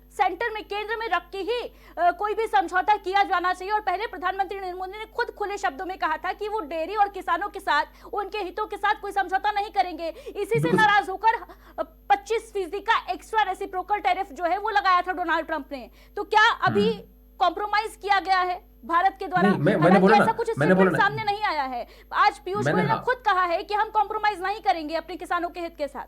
में, केंद्र में रख के ही कोई भी समझौता किया जाना चाहिए। और पहले प्रधानमंत्री नरेंद्र मोदी ने खुद खुले शब्दों में कहा था कि वो डेयरी और किसानों के साथ, उनके हितों के साथ कोई समझौता नहीं करेंगे। इसी से नाराज होकर 25% का एक्स्ट्रा रेसिप्रोकल टैरिफ जो है वो लगाया था डोनाल्ड ट्रंप ने। तो क्या अभी कॉम्प्रोमाइज किया गया है भारत के द्वारा? ऐसा कुछ स्टेटमेंट सामने नहीं आया है। आज पीयूष गोयल ने खुद कहा है कि हम कॉम्प्रोमाइज नहीं करेंगे अपने किसानों के हित के साथ।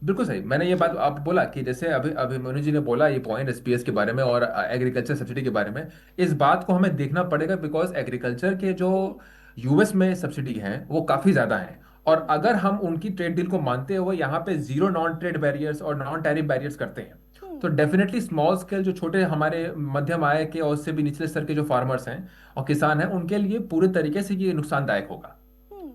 बिल्कुल सही, मैंने ये बात आप बोला कि जैसे अभिमन्यु जी ने बोला ये पॉइंट एसपीएस के बारे में और एग्रीकल्चर सब्सिडी के बारे में, इस बात को हमें देखना पड़ेगा बिकॉज एग्रीकल्चर के जो यूएस में सब्सिडी हैं वो काफी ज्यादा हैं, और अगर हम उनकी ट्रेड डील को मानते हुए यहाँ पे 0 नॉन ट्रेड बैरियर्स और नॉन टैरिफ बैरियर्स करते हैं तो डेफिनेटली स्मॉल स्केल जो छोटे हमारे मध्यम आय के और उससे भी निचले स्तर के जो फार्मर्स हैं और किसान हैं उनके लिए पूरे तरीके से ये नुकसानदायक होगा।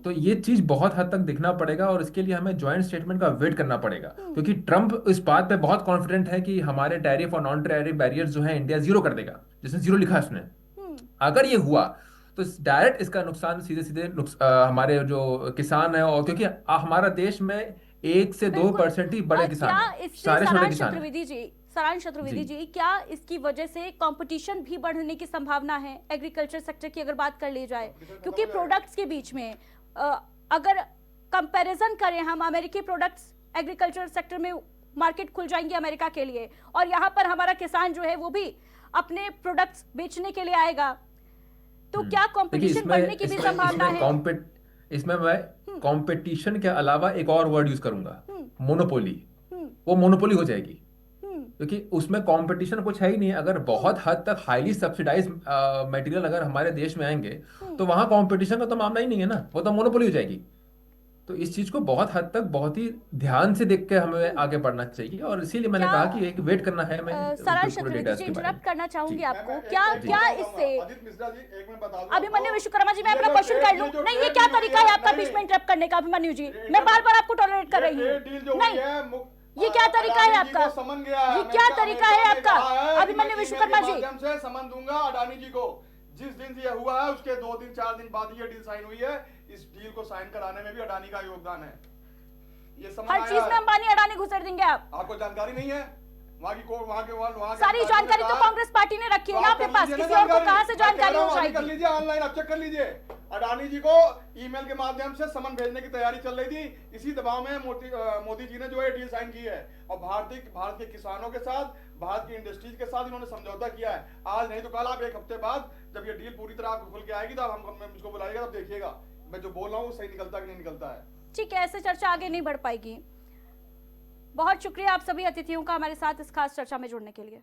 तो ये चीज बहुत हद तक दिखना पड़ेगा और इसके लिए हमें ज्वाइंट स्टेटमेंट का वेट करना पड़ेगा, क्योंकि ट्रंप इस बात पे बहुत कॉन्फिडेंट है कि हमारे टैरिफ और नॉन टैरिफ बैरियर्स जो है इंडिया 0 कर देगा, जिसने 0 लिखा है उसने। अगर ये हुआ तो डायरेक्ट इसका नुकसान सीधे हमारे जो किसान है, और क्योंकि हमारा देश में 1 से 2% ही बड़े किसान हैं, सारे छोटे किसान हैं। सारांश चतुर्वेदी जी, क्या इसकी वजह से कंपटीशन भी बढ़ने की संभावना है एग्रीकल्चर सेक्टर की अगर बात कर ली जाए? क्योंकि प्रोडक्ट्स के बीच में अगर कंपैरिजन करें हम, अमेरिकी प्रोडक्ट्स एग्रीकल्चर सेक्टर में मार्केट खुल जाएंगे अमेरिका के लिए और यहाँ पर हमारा किसान जो है वो भी अपने प्रोडक्ट्स बेचने के लिए आएगा, तो क्या देखिए कंपटीशन बढ़ने की भी संभावना है? इसमें मैं कंपटीशन के अलावा एक और वर्ड यूज करूंगा, मोनोपोली। वो मोनोपोली हो जाएगी, क्योंकि उसमें कंपटीशन कुछ है ही नहीं। अगर बहुत हद तक हाईली सब्सिडाइज मटेरियल अगर हमारे देश में आएंगे तो वहां कंपटीशन का तो मामला ही नहीं है ना, वो तो मोनोपोली हो जाएगी। तो इस चीज को बहुत हद तक बहुत ही ध्यान से देख के हमें आगे बढ़ना चाहिए, और इसीलिए मैंने कहा कि एक वेट करना है। मैं सारांश पूरे चतुर्वेदी डेटा जी के बारे में इंटरप्ट करना चाहूंगी जी। आपको, क्या इससे अदिति मिश्रा जी, एक मैं बता दूं अभिमन्यु आपको, विश्वकर्मा जी, मैं ये अपना जो क्वेश्चन कर ये लूं? जो नहीं, ये trade क्या deal तरीका है हुई आपका नहीं, बीच में इंटरप्ट करने का अभिमन्यु जी? ये मैं जो- बार बार आपको टॉलरेट कर रही ये हूँ। डील जो हुई नहीं, है, ये क्या तरीका है अडानी जी आपका? को समन गया है। ये क्या अमेरिका- तरीका है अमेरिका ने आपका? कहा है कि अभिमन्यु मैं email विश्वकर्मा के जी। माध्यम से समन दूंगा अडानी जी को। जिस दिन से ये हुआ है उसके 2 दिन 4 दिन बाद ये डील साइन हुई है। इस डील को साइन कराने में भी अडानी का योगदान है। ये समझ हर आया चीज में है। अंबानी अडानी घुसेड़ देंगे आप? आपको जानकारी नहीं है वहाँ की वहाँ के सारी जानकारी तो कांग्रेस पार्टी ने रखी है ना अपने पास, किसी और को कहां से जानकारी हो कर जाएगी? लीजिए, ऑनलाइन आप चेक कर लीजिए। अडानी जी को ईमेल के माध्यम से समन भेजने की तैयारी चल रही थी। इसी दबाव में मोदी जी ने जो है डील साइन की है, और भारत के किसानों के साथ, भारत की इंडस्ट्रीज के साथ इन्होंने समझौता किया है। आज नहीं तो कल, आप 1 हफ्ते बाद जब ये डील पूरी तरह आपको खुल के आएगी तो हम मुझको बुलाइएगा, तब देखिएगा मैं जो बोल रहा हूँ सही निकलता कि नहीं निकलता है। ठीक है, ऐसे चर्चा आगे नहीं बढ़ पाएगी। बहुत शुक्रिया आप सभी अतिथियों का हमारे साथ इस खास चर्चा में जुड़ने के लिए।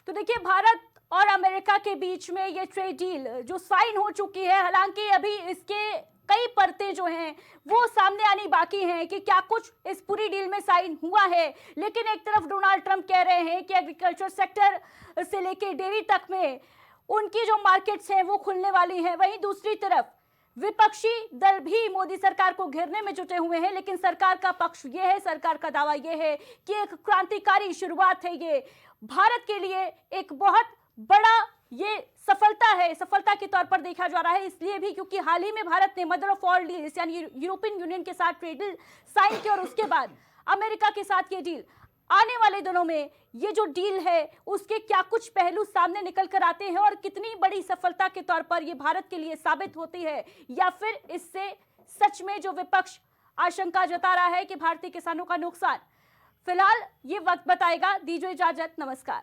तो देखिए, भारत और अमेरिका के बीच में ये ट्रेड डील जो साइन हो चुकी है, हालांकि अभी इसके कई परतें जो हैं वो सामने आनी बाकी हैं कि क्या कुछ इस पूरी डील में साइन हुआ है। लेकिन एक तरफ डोनाल्ड ट्रंप कह रहे हैं कि एग्रीकल्चर सेक्टर से लेकर डेयरी तक में उनकी जो मार्केट्स हैं वो खुलने वाली हैं। वहीं दूसरी तरफ विपक्षी दल भी मोदी सरकार को घेरने में जुटे हुए हैं, लेकिन सरकार का पक्ष ये है, सरकार का दावा ये है कि एक क्रांतिकारी शुरुआत है, ये भारत के लिए एक बहुत बड़ा ये सफलता है, सफलता के तौर पर देखा जा रहा है। इसलिए भी क्योंकि हाल ही में भारत ने मदर ऑफ ऑल डील्स यानी यूरोपियन यूनियन के साथ ट्रेड डील साइन की, और उसके बाद अमेरिका के साथ ये डील। आने वाले दिनों में ये जो डील है उसके क्या कुछ पहलू सामने निकल कर आते हैं और कितनी बड़ी सफलता के तौर पर ये भारत के लिए साबित होती है, या फिर इससे सच में जो विपक्ष आशंका जता रहा है कि भारतीय किसानों का नुकसान, फिलहाल ये वक्त बताएगा। दीजिए इजाजत, नमस्कार।